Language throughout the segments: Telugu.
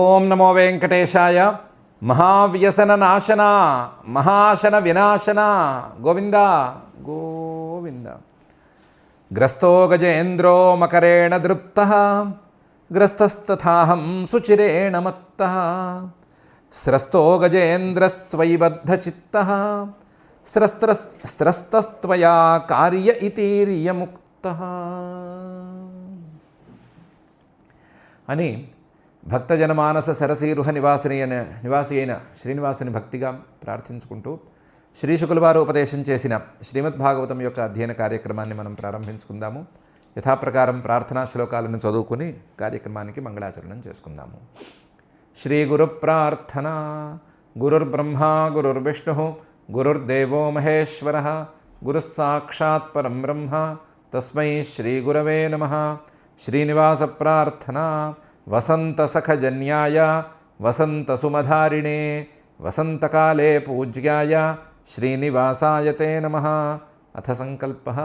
ఓం నమో వెంకటేశాయ. మహావ్యసన నాశన మహాశన వినాశన గోవింద గోవింద. గ్రస్తో గజేంద్రో మకరేణ దృప్తః గ్రస్తస్తథాహం సుచిరేణ మత్తః స్రస్తో గజేంద్రస్త్వయి బద్ధచిత్తః స్రస్తస్త్వయా కార్య ఇతీర్యముక్తః అని భక్తజనమానస సరసీరుహ నివాసి అయిన శ్రీనివాసుని భక్తిగా ప్రార్థించుకుంటూ శ్రీ శుకుల వారు ఉపదేశం చేసిన శ్రీమద్భాగవతం యొక్క అధ్యయన కార్యక్రమాన్ని మనం ప్రారంభించుకుందాము. యథాప్రకారం ప్రార్థనా శ్లోకాలను చదువుకుని కార్యక్రమానికి మంగళాచరణం చేసుకుందాము. శ్రీ గురు ప్రార్థన. గురుర్బ్రహ్మ గురుర్విష్ణు గురుర్దేవో మహేశ్వర గురుస్సాక్షాత్ పరం బ్రహ్మ తస్మై శ్రీ గురవే నమః. శ్రీనివాస ప్రార్థన. వసంతసఖజన్యాయ వసంతసుమధారిణే వసంతకాలే పూజ్యాయ శ్రీనివాసాయ తే నమః. అథ సంకల్పః.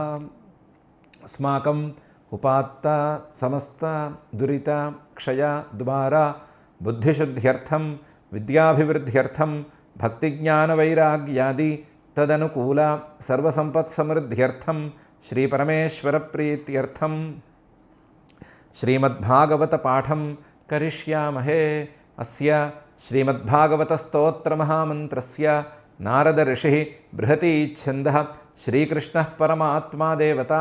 అస్మాకం ఉపాత్త సమస్త దురిత క్షయ దుబార బుద్ధిశుద్ధ్యర్థం విద్యాభివృద్ధ్యర్థం భక్తిజ్ఞానవైరాగ్యాది తదనుకూల సర్వసంపత్సమృద్ధ్యర్థం శ్రీపరమేశ్వర ప్రీత్యర్థం శ్రీమద్భాగవత పాఠం కరిష్యామహే. అస్య శ్రీమద్భాగవత స్తోత్ర మహామంత్రస్య నారద ఋషి బృహతి ఛందః శ్రీకృష్ణః పరమాత్మా దేవత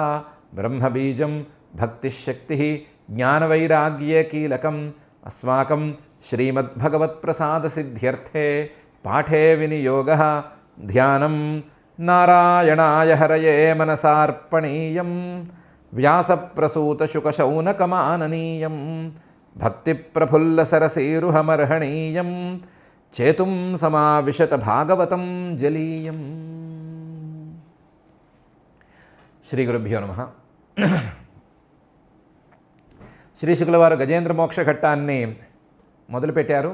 బ్రహ్మబీజం భక్తిశక్తి జ్ఞానవైరాగ్యే కీలకం. అస్మాకం శ్రీమద్భగవత్ప్రసాదసిద్ధ్యర్థే పాఠే వినియోగః ధ్యానం నారాయణాయ హరయే మనసార్పణీయం వ్యాసప్రసూతశుకశౌనకమాననీయం భక్తిప్రఫుల్లసరసీరుహమర్హణీయం చేతుం సమావిశత భాగవతం జలీయం. శ్రీ గురుభ్యో నమః. శ్రీ శుకుల వారు గజేంద్ర మోక్ష ఘట్టాన్ని మొదలుపెట్టారు.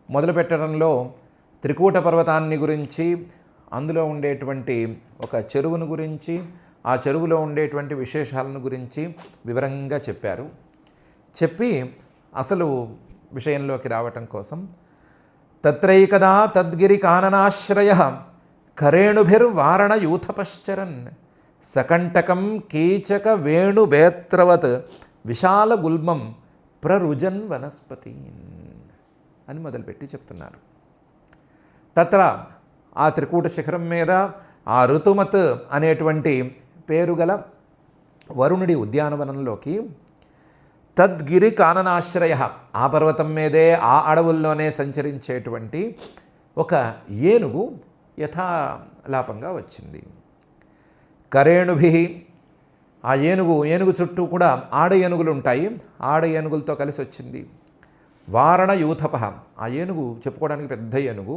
మొదలుపెట్టడంలో త్రికూట పర్వతాన్ని గురించి, అందులో ఉండేటువంటి ఒక చెరువును గురించి, ఆ చెరువులో ఉండేటువంటి విశేషాలను గురించి వివరంగా చెప్పారు. చెప్పి అసలు విషయంలోకి రావటం కోసం తత్రైకదా తద్గిరి కాననాశ్రయ కరేణుభిర్వారణ యూథపశ్చరన్ సకంటకం కీచక వేణుబేత్రవత్ విశాల గుల్మం ప్రరుజన్ వనస్పతి అని మొదలుపెట్టి చెప్తున్నారు. తత్ర ఆ త్రికూట శిఖరం మీద ఆ ఋతుమత్ అనేటువంటి పేరుగల వరుణుడి ఉద్యానవనంలోకి తద్గిరి కాననాశ్రయ, ఆ పర్వతం మీదే ఆ అడవుల్లోనే సంచరించేటువంటి ఒక ఏనుగు యథాలాపంగా వచ్చింది. కరేణుభి, ఆ ఏనుగు చుట్టూ కూడా ఆడ ఏనుగులు ఉంటాయి, ఆడ ఏనుగులతో కలిసి వచ్చింది. వారణ యూథప, ఆ ఏనుగు చెప్పుకోవడానికి పెద్ద ఏనుగు,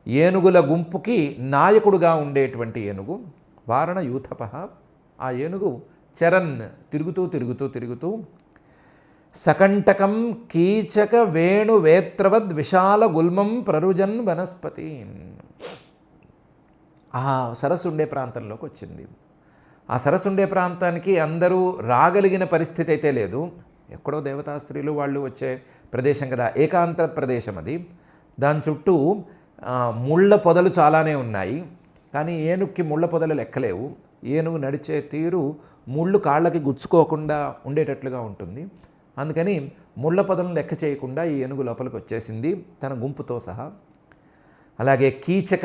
ఏనుగుల గుంపుకి నాయకుడుగా ఉండేటువంటి ఏనుగు. వారణ యూథప, ఆ ఏనుగు చరణ్ తిరుగుతూ సకంటకం కీచక వేణువేత్రవద్ విశాల గుల్మం ప్రరుజన్ వనస్పతి, ఆ సరస్సు ఉండే ప్రాంతంలోకి వచ్చింది. ఆ సరస్సు ఉండే ప్రాంతానికి అందరూ రాగలిగిన పరిస్థితి అయితే లేదు. ఎక్కడో దేవతా స్త్రీలు వాళ్ళు వచ్చే ప్రదేశం కదా, ఏకాంత ప్రదేశం అది. దాని చుట్టూ ముళ్ళ పొదలు చాలానే ఉన్నాయి, కానీ ఏనుగుకి ముళ్ళ పొదలు లెక్కలేవు. ఏనుగు నడిచే తీరు ముళ్ళు కాళ్ళకి గుచ్చుకోకుండా ఉండేటట్లుగా ఉంటుంది. అందుకని ముళ్ళ పొదలను లెక్క చేయకుండా ఈ ఏనుగు లోపలికి వచ్చేసింది తన గుంపుతో సహా. అలాగే కీచక,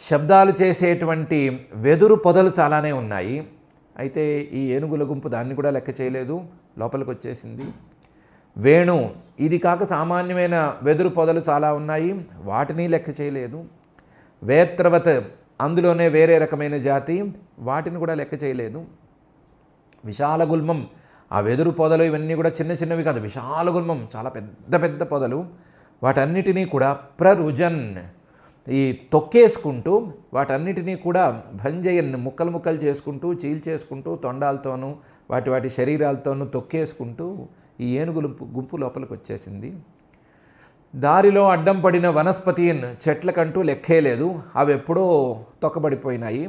శబ్దాలు చేసేటువంటి వెదురు పొదలు చాలానే ఉన్నాయి. అయితే ఈ ఏనుగుల గుంపు దాన్ని కూడా లెక్క చేయలేదు, లోపలికి వచ్చేసింది. వేణు, ఇది కాక సామాన్యమైన వెదురు పొదలు చాలా ఉన్నాయి, వాటిని లెక్క చేయలేదు. వేత్రవత్, అందులోనే వేరే రకమైన జాతి, వాటిని కూడా లెక్క చేయలేదు. విశాల గుల్మం, ఆ వెదురు పొదలు ఇవన్నీ కూడా చిన్న చిన్నవి కాదు, విశాల గుల్మం చాలా పెద్ద పెద్ద పొదలు. వాటన్నిటినీ కూడా ప్రరుజన్, ఈ తొక్కేసుకుంటూ వాటన్నిటినీ కూడా భంజయన్, ముక్కలు ముక్కలు చేసుకుంటూ చీల్చేసుకుంటూ తొండాలతోనూ వాటి శరీరాలతోనూ తొక్కేసుకుంటూ ఈ ఏనుగులు గుంపు లోపలికి వచ్చేసింది. దారిలో అడ్డం పడిన వనస్పతిన్, చెట్లకంటూ లెక్కే లేదు, అవి ఎప్పుడో తొక్కబడిపోయినాయి.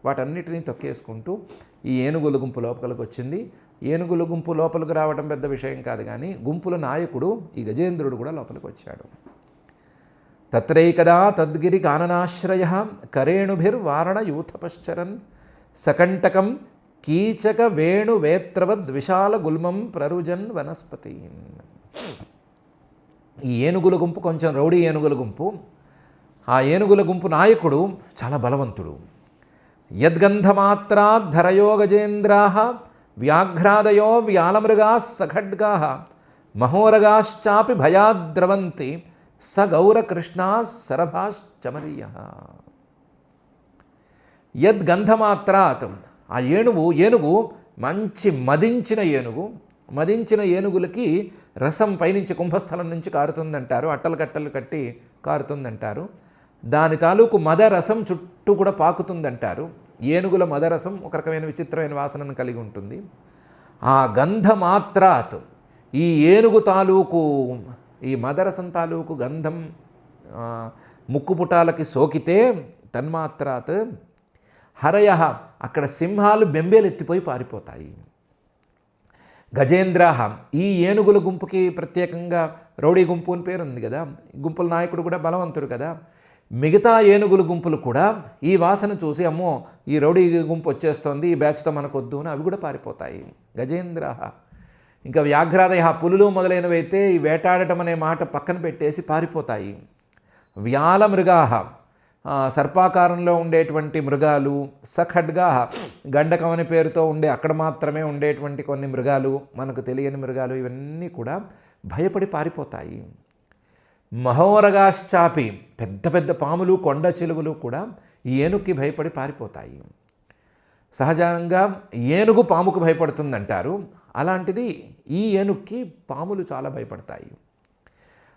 వాటన్నిటినీ తొక్కేసుకుంటూ ఈ ఏనుగుల గుంపు లోపలికి వచ్చింది. ఏనుగుల గుంపు లోపలికి రావడం పెద్ద విషయం కాదు, కానీ గుంపుల నాయకుడు ఈ గజేంద్రుడు కూడా లోపలికి వచ్చాడు. తత్రైకదా తద్గిరి కాననాశ్రయ కరేణుభిర్వారణ యూథపశ్చరన్ సకంటకం కీచక వేణు వేత్రవద్ విశాల గుల్మం ప్రరుజన్ వనస్పతి. ఈ ఏనుగుల గుంపు కొంచెం రౌడీ ఏనుగుల గుంపు. ఆ ఏనుగుల గుంపు నాయకుడు చాలా బలవంతుడు. యద్గంధమాత్రాద్ధరయో గజేంద్రా వ్యాఘ్రాదయో వ్యాలమృగా సఖడ్గా మహోరగాశ్చాపి భయాద్రవంతి స గౌరకృష్ణా సరభాశ్చమరీయ. యద్గంధమాత్రాత్, ఆ ఏనుగు మంచి మదించిన ఏనుగులకి రసం పైనుంచి కుంభస్థలం నుంచి కారుతుందంటారు, అట్టలు కట్టలు కట్టి కారుతుందంటారు. దాని తాలూకు మదరసం చుట్టూ కూడా పాకుతుందంటారు. ఏనుగుల మదరసం ఒక రకమైన విచిత్రమైన వాసనను కలిగి ఉంటుంది. ఆ గంధమాత్రాత్, ఈ ఏనుగు తాలూకు ఈ మదరసం తాలూకు గంధం ముక్కుపుటాలకి సోకితే తన్మాత్రాత్ హరయ, అక్కడ సింహాలు బెంబేలెత్తిపోయి పారిపోతాయి. గజేంద్రాహ, ఈ ఏనుగుల గుంపుకి ప్రత్యేకంగా రౌడీ గుంపు అని పేరు ఉంది కదా, గుంపుల నాయకుడు కూడా బలవంతుడు కదా. మిగతా ఏనుగుల గుంపులు కూడా ఈ వాసన చూసి అమ్మో ఈ రౌడీ గుంపు వచ్చేస్తోంది, ఈ బ్యాచ్తో మనకొద్దు అని అవి కూడా పారిపోతాయి. గజేంద్రాహ. ఇంకా వ్యాఘ్రాదయ, పులులు మొదలైనవైతే ఈ వేటాడటం అనే మాట పక్కన పెట్టేసి పారిపోతాయి. వ్యాల మృగాహ, సర్పాకారంలో ఉండేటువంటి మృగాలు. సఖడ్గా, గండకం అనే పేరుతో ఉండే అక్కడ మాత్రమే ఉండేటువంటి కొన్ని మృగాలు, మనకు తెలియని మృగాలు, ఇవన్నీ కూడా భయపడి పారిపోతాయి. మహోరగాశ్చాపి, పెద్ద పెద్ద పాములు కొండ చెలువులు కూడా ఈ ఏనుగుకి భయపడి పారిపోతాయి. సహజంగా ఏనుగు పాముకు భయపడుతుందంటారు, అలాంటిది ఈ ఏనుగుకి పాములు చాలా భయపడతాయి.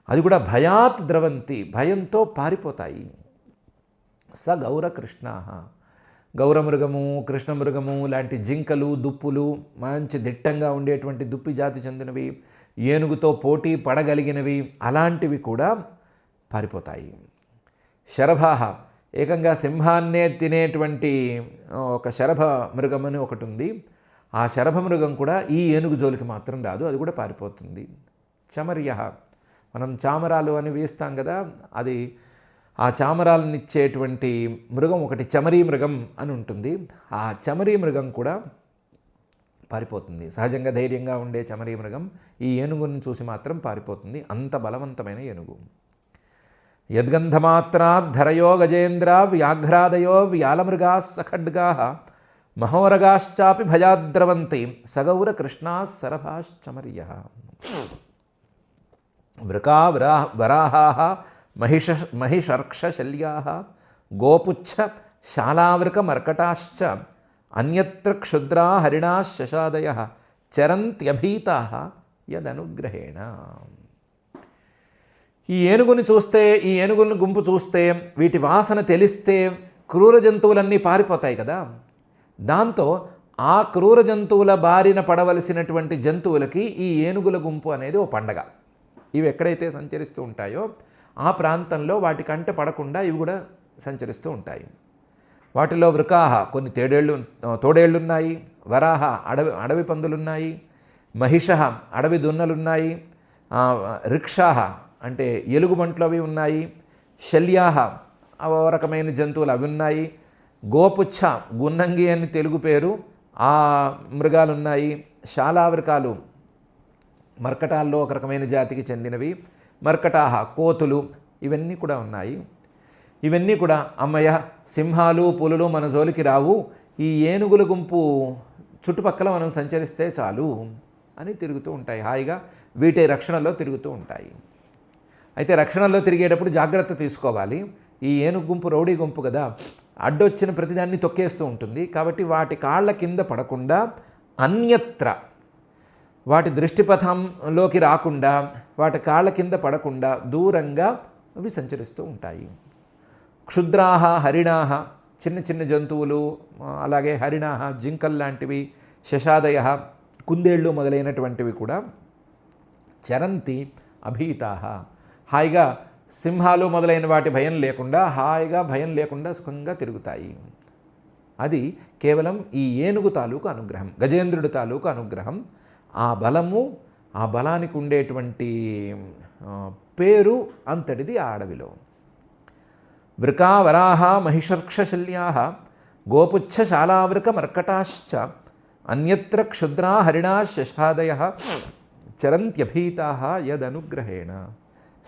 అది కూడా భయాత్ ద్రవంతి, భయంతో పారిపోతాయి. స గౌరకృష్ణ, గౌరమృగము కృష్ణమృగము లాంటి జింకలు దుప్పులు, మంచి దిట్టంగా ఉండేటువంటి దుప్పి జాతి చెందినవి, ఏనుగుతో పోటీ పడగలిగినవి, అలాంటివి కూడా పారిపోతాయి. శరభాహ, ఏకంగా సింహాన్నే తినేటువంటి ఒక శరభ మృగం అని ఒకటి ఉంది. ఆ శరభ మృగం కూడా ఈ ఏనుగు జోలికి మాత్రం రాదు, అది కూడా పారిపోతుంది. చమర్య, మనం చామరాలు అని వేస్తాం కదా, అది ఆ చామరాలను ఇచ్చేటువంటి మృగం ఒకటి చమరీ మృగం అని ఉంటుంది. ఆ చమరీ మృగం కూడా పారిపోతుంది. సహజంగా ధైర్యంగా ఉండే చమరీ మృగం ఈ ఏనుగును చూసి మాత్రం పారిపోతుంది, అంత బలవంతమైన ఏనుగు. యద్గంధమాత్రాద్ధరయో గజేంద్ర వ్యాఘ్రాదయో వ్యాలమృగా సఖడ్గా మహోరగాశ్చాపి భయాద్రవంతి సగౌర కృష్ణా సరభాశ్చమర్య. వృకా వరాహాః మహిషర్క్షశల్యాః గోపుచ్ఛ శాలావృకమర్కటాశ్చ అన్యత్ర క్షుద్రా హరిణాశశాదయః చరంత్యభీతాః యదనుగ్రహేణ. ఈ ఏనుగుని చూస్తే, ఈ ఏనుగుని గుంపు చూస్తే, వీటి వాసన తెలిస్తే క్రూర జంతువులన్నీ పారిపోతాయి కదా. దాంతో ఆ క్రూర జంతువుల బారిన పడవలసినటువంటి జంతువులకి ఈ ఏనుగుల గుంపు అనేది ఓ పండగ. ఇవి ఎక్కడైతే సంచరిస్తూ ఉంటాయో ఆ ప్రాంతంలో వాటి కంట పడకుండా ఇవి కూడా సంచరిస్తూ ఉంటాయి. వాటిలో వృకాహ, కొన్ని తోడేళ్లున్నాయి. వరాహ, అడవి పందులున్నాయి. మహిష, అడవి దున్నలున్నాయి. రిక్షాహ అంటే ఎలుగుబంట్లు అవి ఉన్నాయి. శల్యాహ, ఓ రకమైన జంతువులు అవి ఉన్నాయి. గోపుచ్ఛ, గున్నంగి అని తెలుగు పేరు, ఆ మృగాలు ఉన్నాయి. శాలావృకాలు, మర్కటాల్లో ఒక రకమైన జాతికి చెందినవి. మర్కటాహ, కోతులు, ఇవన్నీ కూడా ఉన్నాయి. ఇవన్నీ కూడా అమ్మయ్య సింహాలు పులులు మన జోలికి రావు, ఈ ఏనుగుల గుంపు చుట్టుపక్కల మనం సంచరిస్తే చాలు అని తిరుగుతూ ఉంటాయి. హాయిగా వీటి రక్షణలో తిరుగుతూ ఉంటాయి. అయితే రక్షణలో తిరిగేటప్పుడు జాగ్రత్త తీసుకోవాలి. ఈ ఏనుగు గుంపు రౌడీ గుంపు కదా, అడ్డొచ్చిన ప్రతిదాన్ని తొక్కేస్తూ ఉంటుంది. కాబట్టి వాటి కాళ్ళ కింద పడకుండా అన్యత్ర, వాటి దృష్టిపథంలోకి రాకుండా, వాటి కాళ్ళ కింద పడకుండా దూరంగా అవి సంచరిస్తూ ఉంటాయి. క్షుద్రాహ హరిణాహ, చిన్న చిన్న జంతువులు, అలాగే హరిణాహ జింకల్ లాంటివి, శశాదయ కుందేళ్ళు మొదలైనటువంటివి కూడా చరంతి అభీతాహ, హాయిగా సింహాలు మొదలైన వాటి భయం లేకుండా, హాయిగా భయం లేకుండా సుఖంగా తిరుగుతాయి. అది కేవలం ఈ ఏనుగు తాలూకు అనుగ్రహం, గజేంద్రుడి తాలూకు అనుగ్రహం. ఆ బలము, ఆ బలానికి ఉండేటువంటి పేరు అంతటిది ఆ అడవిలో. వృకా వరాహ మహిషర్క్షశల్యా గోపుచ్ఛ శాలావృక మర్కటాశ్చ అన్యత్ర క్షుద్రా హరిణా శశాదయ చరంత్యభీతా యదనుగ్రహేణ.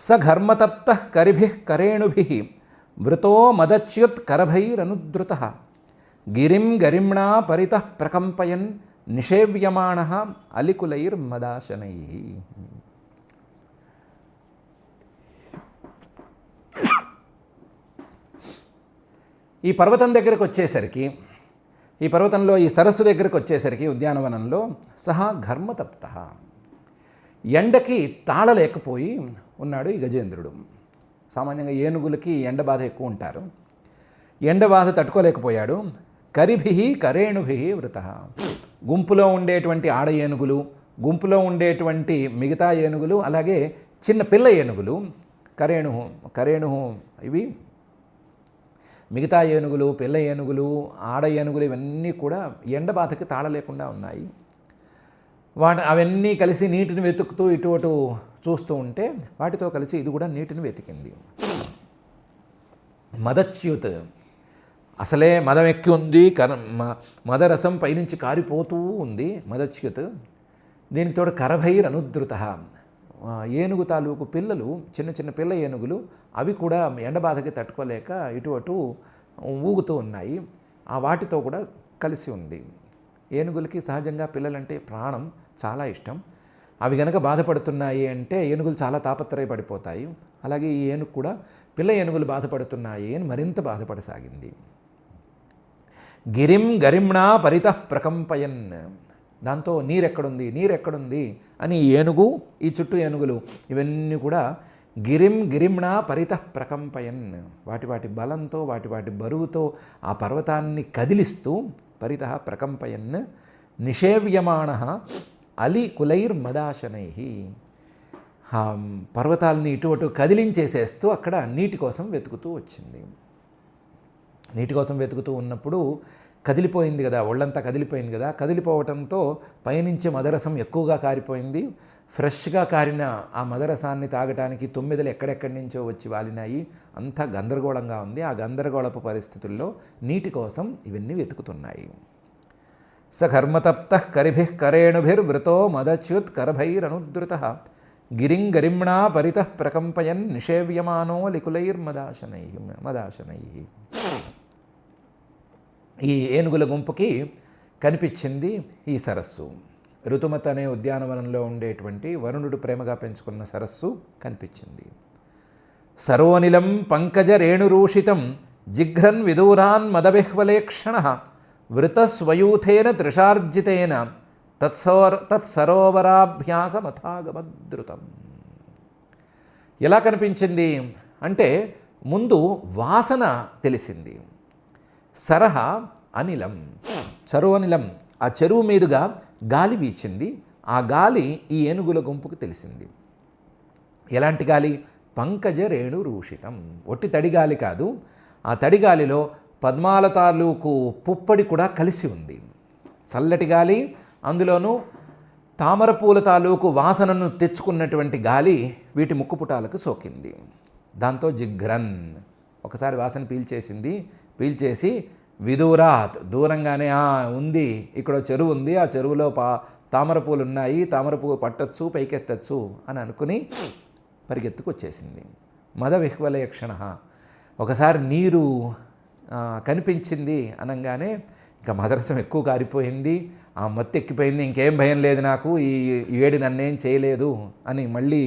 స ఘర్మతప్త కరిభిః కరేణుభిః వృతో మదచ్యుత్ కరభైరనుద్రుతః గిరిం గరిమ్ణా పరితః ప్రకంపయన్ నిషేవ్యమాణః అలికులైర్మదాశనైః. ఈ పర్వతం దగ్గరకు వచ్చేసరికి, ఈ పర్వతంలో ఈ సరస్సు దగ్గరకు వచ్చేసరికి ఉద్యానవనంలో సహా ఘర్మతప్త, ఎండకి తాళలేకపోయి ఉన్నాడు ఈ గజేంద్రుడు. సామాన్యంగా ఏనుగులకి ఎండ బాధ ఎక్కువ ఉంటారు. ఎండ బాధ తట్టుకోలేకపోయాడు. కరిభిః కరేణుభిః వృతః, గుంపులో ఉండేటువంటి ఆడ ఏనుగులు, గుంపులో ఉండేటువంటి మిగతా ఏనుగులు, అలాగే చిన్న పిల్ల ఏనుగులు, కరేణు ఇవి మిగతా ఏనుగులు, పిల్ల ఏనుగులు, ఆడ ఏనుగులు ఇవన్నీ కూడా ఎండ బాధకి తాళలేకుండా ఉన్నాయి. అవన్నీ కలిసి నీటిని వెతుకుతూ ఇటు అటు చూస్తూ ఉంటే వాటితో కలిసి ఇది కూడా నీటిని వెతికింది. మదచ్యుత్, అసలే మదం ఎక్కి ఉంది, మదరసం పైనుంచి కారిపోతూ ఉంది మదచ్యుత్. దీనికి తోడు కరభైర్ అనుద్రుత, ఏనుగు తాలూకు పిల్లలు, చిన్న చిన్న పిల్ల ఏనుగులు, అవి కూడా ఎండబాధకి తట్టుకోలేక ఇటు అటు ఊగుతూ ఉన్నాయి. ఆ వాటితో కూడా కలిసి ఉంది. ఏనుగులకి సహజంగా పిల్లలంటే ప్రాణం, చాలా ఇష్టం. అవి గనక బాధపడుతున్నాయి అంటే ఏనుగులు చాలా తాపత్రయపడిపోతాయి. అలాగే ఈ ఏనుగు కూడా పిల్ల ఏనుగులు బాధపడుతున్నాయి అని మరింత బాధపడసాగింది. గిరిం గరిమ్ణా పరితః ప్రకంపయన్, దాంతో నీరెక్కడుంది నీరెక్కడుంది అని ఏనుగు, ఈ చుట్టూ ఏనుగులు ఇవన్నీ కూడా గిరిమ్ణా పరితః ప్రకంపయన్, వాటి బలంతో వాటి బరువుతో ఆ పర్వతాన్ని కదిలిస్తూ పరితః ప్రకంపయన్ నిషేవ్యమాణః అలికులైర్మదాశనైః, పర్వతాలని ఇటు అటు కదిలించేసేస్తూ అక్కడ నీటి కోసం వెతుకుతూ వచ్చింది. నీటి కోసం వెతుకుతూ ఉన్నప్పుడు కదిలిపోయింది కదా, ఒళ్ళంతా కదిలిపోయింది కదా, కదిలిపోవటంతో పైనుంచి మదరసం ఎక్కువగా కారిపోయింది. ఫ్రెష్గా కారిన ఆ మదరసాన్ని తాగటానికి తొమ్మిదలు ఎక్కడెక్కడి నుంచో వచ్చి వాలినాయి. అంతా గందరగోళంగా ఉంది. ఆ గందరగోళపు పరిస్థితుల్లో నీటి కోసం ఇవన్నీ వెతుకుతున్నాయి. స కర్మతప్త కరిభిః కరేణుభిర్వృతో మదచ్యుత్ కరభైరనుద్రుతః గిరిం గరిమ్ణా పరితః ప్రకంపయన్ నిషేవ్యమానో మదాశనైః. ఈ ఏనుగుల గుంపుకి కనిపించింది ఈ సరస్సు. ఋతుమత అనే ఉద్యానవనంలో ఉండేటువంటి వరుణుడు ప్రేమగా పెంచుకున్న సరస్సు కనిపించింది. సరోనిలం పంకజ రేణురూషితం జిఘ్రన్ విదూరాన్ మదవిహ్వలేక్షణః వృతస్వయూథేన తృషార్జితేన తత్సరోవరాభ్యాసమథాగమద్రుతం. ఎలా కనిపించింది అంటే ముందు వాసన తెలిసింది. సరహ అనిలం, సరోనిలం, ఆ చెరువు మీదుగా గాలి వీచింది. ఆ గాలి ఈ ఏనుగుల గుంపుకు తెలిసింది. ఎలాంటి గాలి? పంకజ రేణు రూషితం, ఒట్టి తడిగాలి కాదు. ఆ తడిగాలిలో పద్మాల తాలూకు పుప్పడి కూడా కలిసి ఉంది. చల్లటి గాలి, అందులోనూ తామరపూల తాలూకు వాసనను తెచ్చుకున్నటువంటి గాలి వీటి ముక్కుపుటాలకు సోకింది. దాంతో జిఘ్రన్, ఒకసారి వాసన పీల్చేసి విదూరాత్, దూరంగానే ఉంది, ఇక్కడ చెరువు ఉంది, ఆ చెరువులో తామరపూలు ఉన్నాయి, తామరపువ్వు పట్టచ్చు, పైకెత్తచ్చు అని అనుకుని పరిగెత్తుకొచ్చేసింది. మద విహ్వలయక్షణ, ఒకసారి నీరు కనిపించింది అనగానే ఇంకా మదరసం ఎక్కువ కారిపోయింది, ఆ మత్తు ఎక్కిపోయింది. ఇంకేం భయం లేదు నాకు, ఈ వేడి నన్నేం చేయలేదు అని మళ్ళీ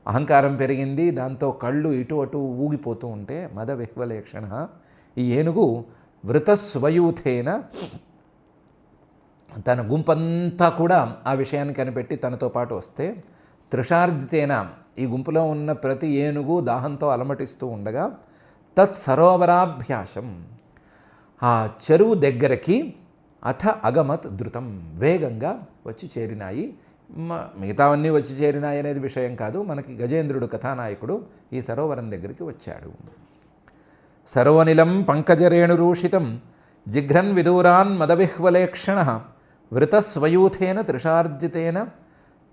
అహంకారం పెరిగింది. దాంతో కళ్ళు ఇటు అటు ఊగిపోతూ ఉంటే మద విహ్వలయక్షణ, ఈ ఏనుగు వృతస్వయూథేన, తన గుంపంతా కూడా ఆ విషయాన్ని కనిపెట్టి తనతో పాటు వస్తే, తృషార్జితేన, ఈ గుంపులో ఉన్న ప్రతి ఏనుగు దాహంతో అలమటిస్తూ ఉండగా, తత్సరోవరాభ్యాసం, ఆ చెరువు దగ్గరికి అథ అగమత్ ద్రుతం, వేగంగా వచ్చి చేరినాయి. మిగతావన్నీ వచ్చి చేరినాయి అనేది విషయం కాదు, మనకి గజేంద్రుడు కథానాయకుడు ఈ సరోవరం దగ్గరికి వచ్చాడు. సరోనిలం పంకజరేణురూషితం జిఘ్రన్ విదూరాన్ మదవిహ్వలేక్షణ వృతస్వయూథేన త్రిషార్జితేన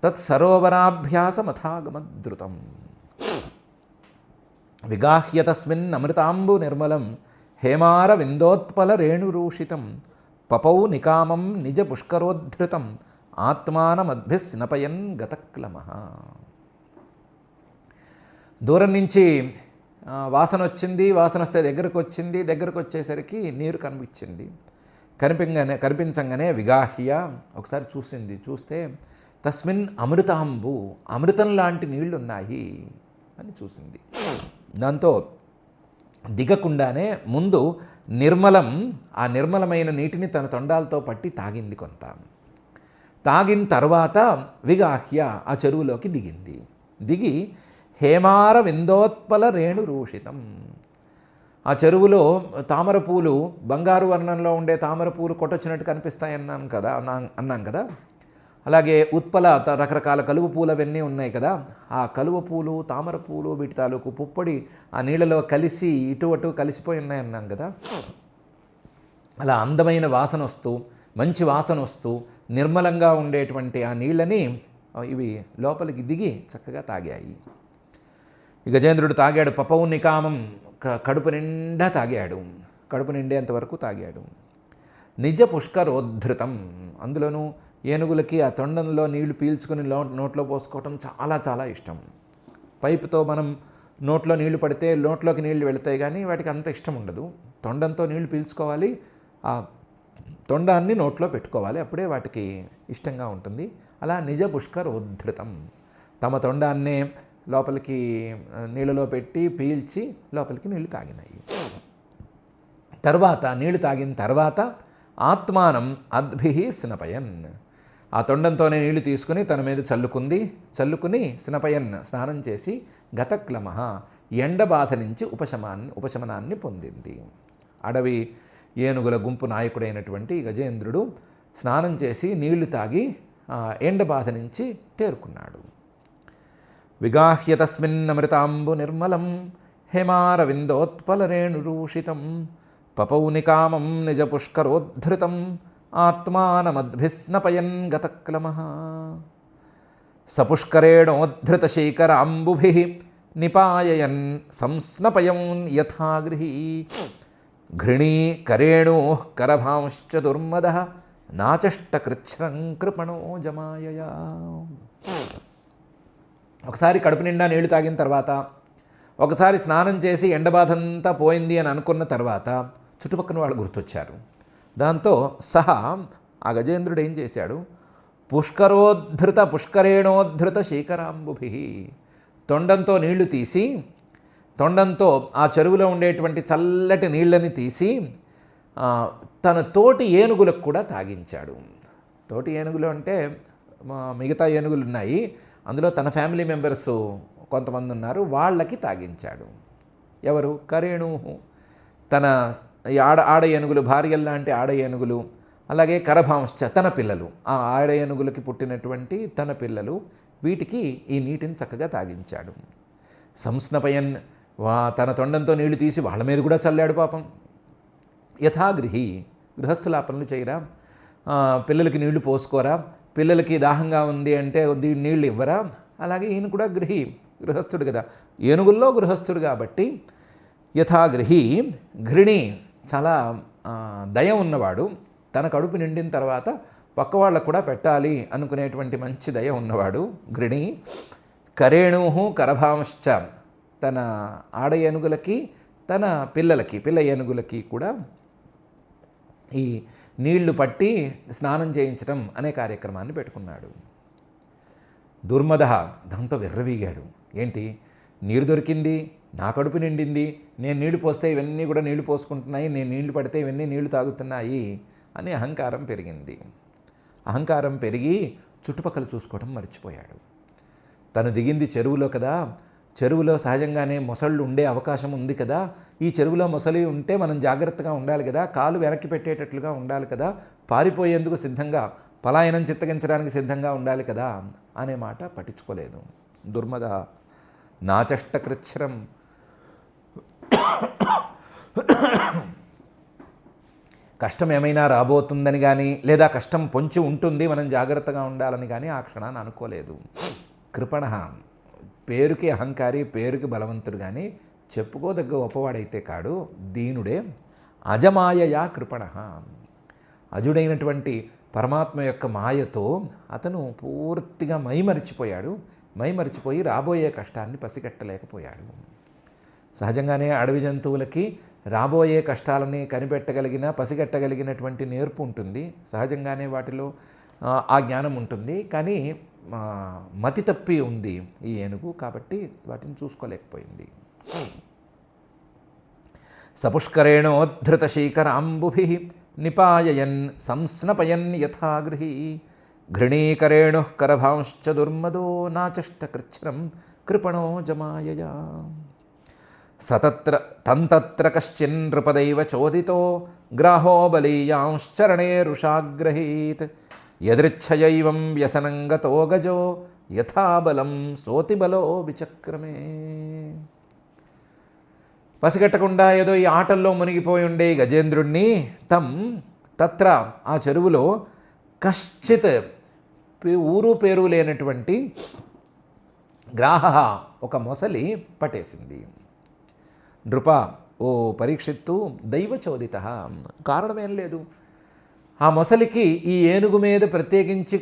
తత్సరోవరాభ్యాసమథాగమద్రుతం విగాహ్య తస్మిన్ అమృతాంబు నిర్మలం హేమార విందోత్పల రేణురూషితం పపౌ నికామం నిజ పుష్కరోద్ధృతం ఆత్మానమద్భిస్నపయన్ గతక్లమః. దూరం నుంచి వాసన వచ్చింది, వాసన వస్తే దగ్గరకు వచ్చింది, దగ్గరకు వచ్చేసరికి నీరు కనిపించింది. కనిపించంగానే విగాహ్య ఒకసారి చూసింది. చూస్తే తస్మిన్ అమృతాంబు, అమృతం లాంటి నీళ్లు ఉన్నాయి అని చూసింది. దాంతో దిగకుండానే ముందు నిర్మలం, ఆ నిర్మలమైన నీటిని తన తొండాలతో పట్టి తాగింది. కొంత తాగిన తర్వాత విగాహ్య ఆ చెరువులోకి దిగింది. దిగి హేమార విందోత్పల రేణురూషితం, ఆ చెరువులో తామర పూలు, బంగారు వర్ణంలో ఉండే తామర పూలు కొట్టొచ్చినట్టు కనిపిస్తాయి అన్నాం కదా. అలాగే ఉత్పల రకరకాల కలువ పూలు అవన్నీ ఉన్నాయి కదా. ఆ కలువ పూలు, తామర పూలు, వీటి తాలూకు పుప్పొడి ఆ నీళ్ళలో కలిసి ఇటు అటు కలిసిపోయి ఉన్నాయన్నాం కదా. అలా అందమైన వాసన వస్తూ, మంచి వాసన వస్తూ నిర్మలంగా ఉండేటువంటి ఆ నీళ్ళని ఇవి లోపలికి దిగి చక్కగా తాగాయి. ఈ గజేంద్రుడు తాగాడు. పపౌ నికామం, కడుపు నిండా తాగాడు. కడుపు నిండేంత వరకు తాగాడు. నిజ పుష్కరోద్ధృతం, అందులోనూ ఏనుగులకి ఆ తొండంలో నీళ్లు పీల్చుకుని నోట్లో పోసుకోవటం చాలా చాలా ఇష్టం. పైపుతో మనం నోట్లో నీళ్లు పడితే నోట్లోకి నీళ్లు వెళతాయి, కానీ వాటికి అంత ఇష్టం ఉండదు. తొండంతో నీళ్లు పీల్చుకోవాలి, ఆ తొండాన్ని నోట్లో పెట్టుకోవాలి, అప్పుడే వాటికి ఇష్టంగా ఉంటుంది. అలా నిజ పుష్కరోద్ధృతం, తమ తొండాన్నే లోపలికి నీళ్ళలో పెట్టి పీల్చి లోపలికి నీళ్లు తాగినాయి. తర్వాత నీళ్లు తాగిన తర్వాత ఆత్మానం అద్భిః స్నపయన్, ఆ తొండంతోనే నీళ్లు తీసుకుని తన మీద చల్లుకుని స్నపయన్, స్నానం చేసి గతక్లమః, ఎండ బాధ నుంచి ఉపశమనాన్ని పొందింది. అడవి ఏనుగుల గుంపు నాయకుడైనటువంటి గజేంద్రుడు స్నానం చేసి నీళ్లు తాగి ఎండ బాధ నుంచి తేరుకున్నాడు. విగాహ్య తస్మిన్నమృతాంబు నిర్మలం హేమారవిందోత్పలరేణురూషితం పపౌ నికామం నిజ పుష్కరోద్ధృతం ఆత్మానమద్భిస్నపయన్ గతక్లమః. సపుష్కరేణోద్ధృతశేఖరాంబుభిః నిపాయయన్ సంస్నపయన్ యథాగృహీ ఘృణీ కరేణోః కరభాంశ్చ దుర్మదః నాచష్టకృచ్ఛ్రం కృపణో జమాయయా. ఒకసారి కడుపు నిండా నీళ్లు తాగిన తర్వాత, ఒకసారి స్నానం చేసి ఎండబాధంతా పోయింది అని అనుకున్న తర్వాత చుట్టుపక్కల వాళ్ళు గుర్తొచ్చారు. దాంతో సహా ఆ గజేంద్రుడు ఏం చేశాడు, పుష్కరేణోద్ధృత శేఖరాంబుభిః, తొండంతో నీళ్లు తీసి, తొండంతో ఆ చెరువులో ఉండేటువంటి చల్లటి నీళ్ళని తీసి తన తోటి ఏనుగులకు కూడా తాగించాడు. తోటి ఏనుగులు అంటే మిగతా ఏనుగులు ఉన్నాయి, అందులో తన ఫ్యామిలీ మెంబర్స్ కొంతమంది ఉన్నారు, వాళ్ళకి తాగించాడు. ఎవరు? కరేణు, తన ఆడ ఏనుగులు, భార్యల్లాంటి ఆడ ఏనుగులు, అలాగే కరభాంశ్చ, తన పిల్లలు, ఆ ఆడ ఏనుగులకి పుట్టినటువంటి తన పిల్లలు, వీటికి ఈ నీటిని చక్కగా తాగించాడు. సంస్నపయన్, తన తొండంతో నీళ్లు తీసి వాళ్ళ మీద కూడా చల్లాడు పాపం. యథాగృహి, గృహస్థుల పనులు చేయరా, పిల్లలకి నీళ్లు పోసుకోరా, పిల్లలకి దాహంగా ఉంది అంటే నీళ్ళు ఇవ్వరా, అలాగే ఈయన కూడా గృహస్థుడు కదా, ఏనుగుల్లో గృహస్థుడు కాబట్టి యథాగృహి. ఘృణి, చాలా దయ ఉన్నవాడు, తన కడుపు నిండిన తర్వాత పక్క వాళ్ళకు కూడా పెట్టాలి అనుకునేటువంటి మంచి దయ ఉన్నవాడు ఘృణి. కరేణు కరభాంశ్చ, తన ఆడ ఏనుగులకి తన పిల్ల ఏనుగులకి కూడా ఈ నీళ్లు పట్టి స్నానం చేయించడం అనే కార్యక్రమాన్ని పెట్టుకున్నాడు. దుర్మద, దాంతో విర్రవీగాడు. ఏంటి, నీరు దొరికింది, నా కడుపు నిండింది, నేను నీళ్లు పోస్తే ఇవన్నీ కూడా నీళ్లు పోసుకుంటున్నాయి, నేను నీళ్లు పడితే ఇవన్నీ నీళ్లు తాగుతున్నాయి అని అహంకారం పెరిగింది. అహంకారం పెరిగి చుట్టుపక్కల చూసుకోవడం మర్చిపోయాడు. తను దిగింది చెరువులో కదా, చెరువులో సహజంగానే మొసళ్ళు ఉండే అవకాశం ఉంది కదా, ఈ చెరువులో మొసలి ఉంటే మనం జాగ్రత్తగా ఉండాలి కదా, కాలు వెనక్కి పెట్టేటట్లుగా ఉండాలి కదా, పారిపోయేందుకు సిద్ధంగా, పలాయనం చిత్తగించడానికి సిద్ధంగా ఉండాలి కదా అనే మాట పట్టించుకోలేదు. దుర్మద నాచష్టకృచ్ఛ్రం, కష్టం ఏమైనా రాబోతుందని కానీ లేదా కష్టం పొంచి ఉంటుంది మనం జాగ్రత్తగా ఉండాలని కానీ ఆ క్షణాన్ని అనుకోలేదు. కృపణ పేరుకి అహంకారి, పేరుకి బలవంతుడు కానీ చెప్పుకోదగ్గ గొప్పవాడైతే కాడు, దీనుడే. అజమాయయా కృపణ, అజుడైనటువంటి పరమాత్మ యొక్క మాయతో అతను పూర్తిగా మైమరిచిపోయాడు. మైమరిచిపోయి రాబోయే కష్టాన్ని పసిగట్టలేకపోయాడు. సహజంగానే అడవి జంతువులకి రాబోయే కష్టాలని కనిపెట్టగలిగిన, పసిగట్టగలిగినటువంటి నేర్పు ఉంటుంది. సహజంగానే వాటిలో ఆ జ్ఞానం ఉంటుంది. కానీ మతి తప్పి ఉంది ఈ ఏనుగు, కాబట్టి వాటిని చూసుకోలేకపోయింది. సపుష్కరేణోద్ధృత శీకరాంబుభి నిపాయయన్ సంస్నపయన్ యథాగృహి ఘృణీకరేణు కరభాంశ్చ దుర్మదో నాచష్టకృచ్ఛ్రం కృపణో జమాయయా సతత్ర తంతత్ర కశ్చిన్ నృపదైవ చోదితో గ్రాహో బలీయాంశ్చరణే రుషాగ్రహీత్ యదృచ్ఛయైవం వ్యసనంగతో గజో యథాబలం సోతిబలో విచక్రమే. పసిగట్టకుండా ఏదో ఈ ఆటల్లో మునిగిపోయి ఉండే గజేంద్రుణ్ణి తత్ర ఆ చెరువులో కశ్చిత్ ఊరు పేరు లేనటువంటి గ్రాహ ఒక మొసలి పట్టేసింది. నృప, ఓ పరీక్షిత్తు, దైవచోదిత, కారణమేం లేదు. ఆ మొసలికి ఈ ఏనుగు మీద ప్రత్యేకించి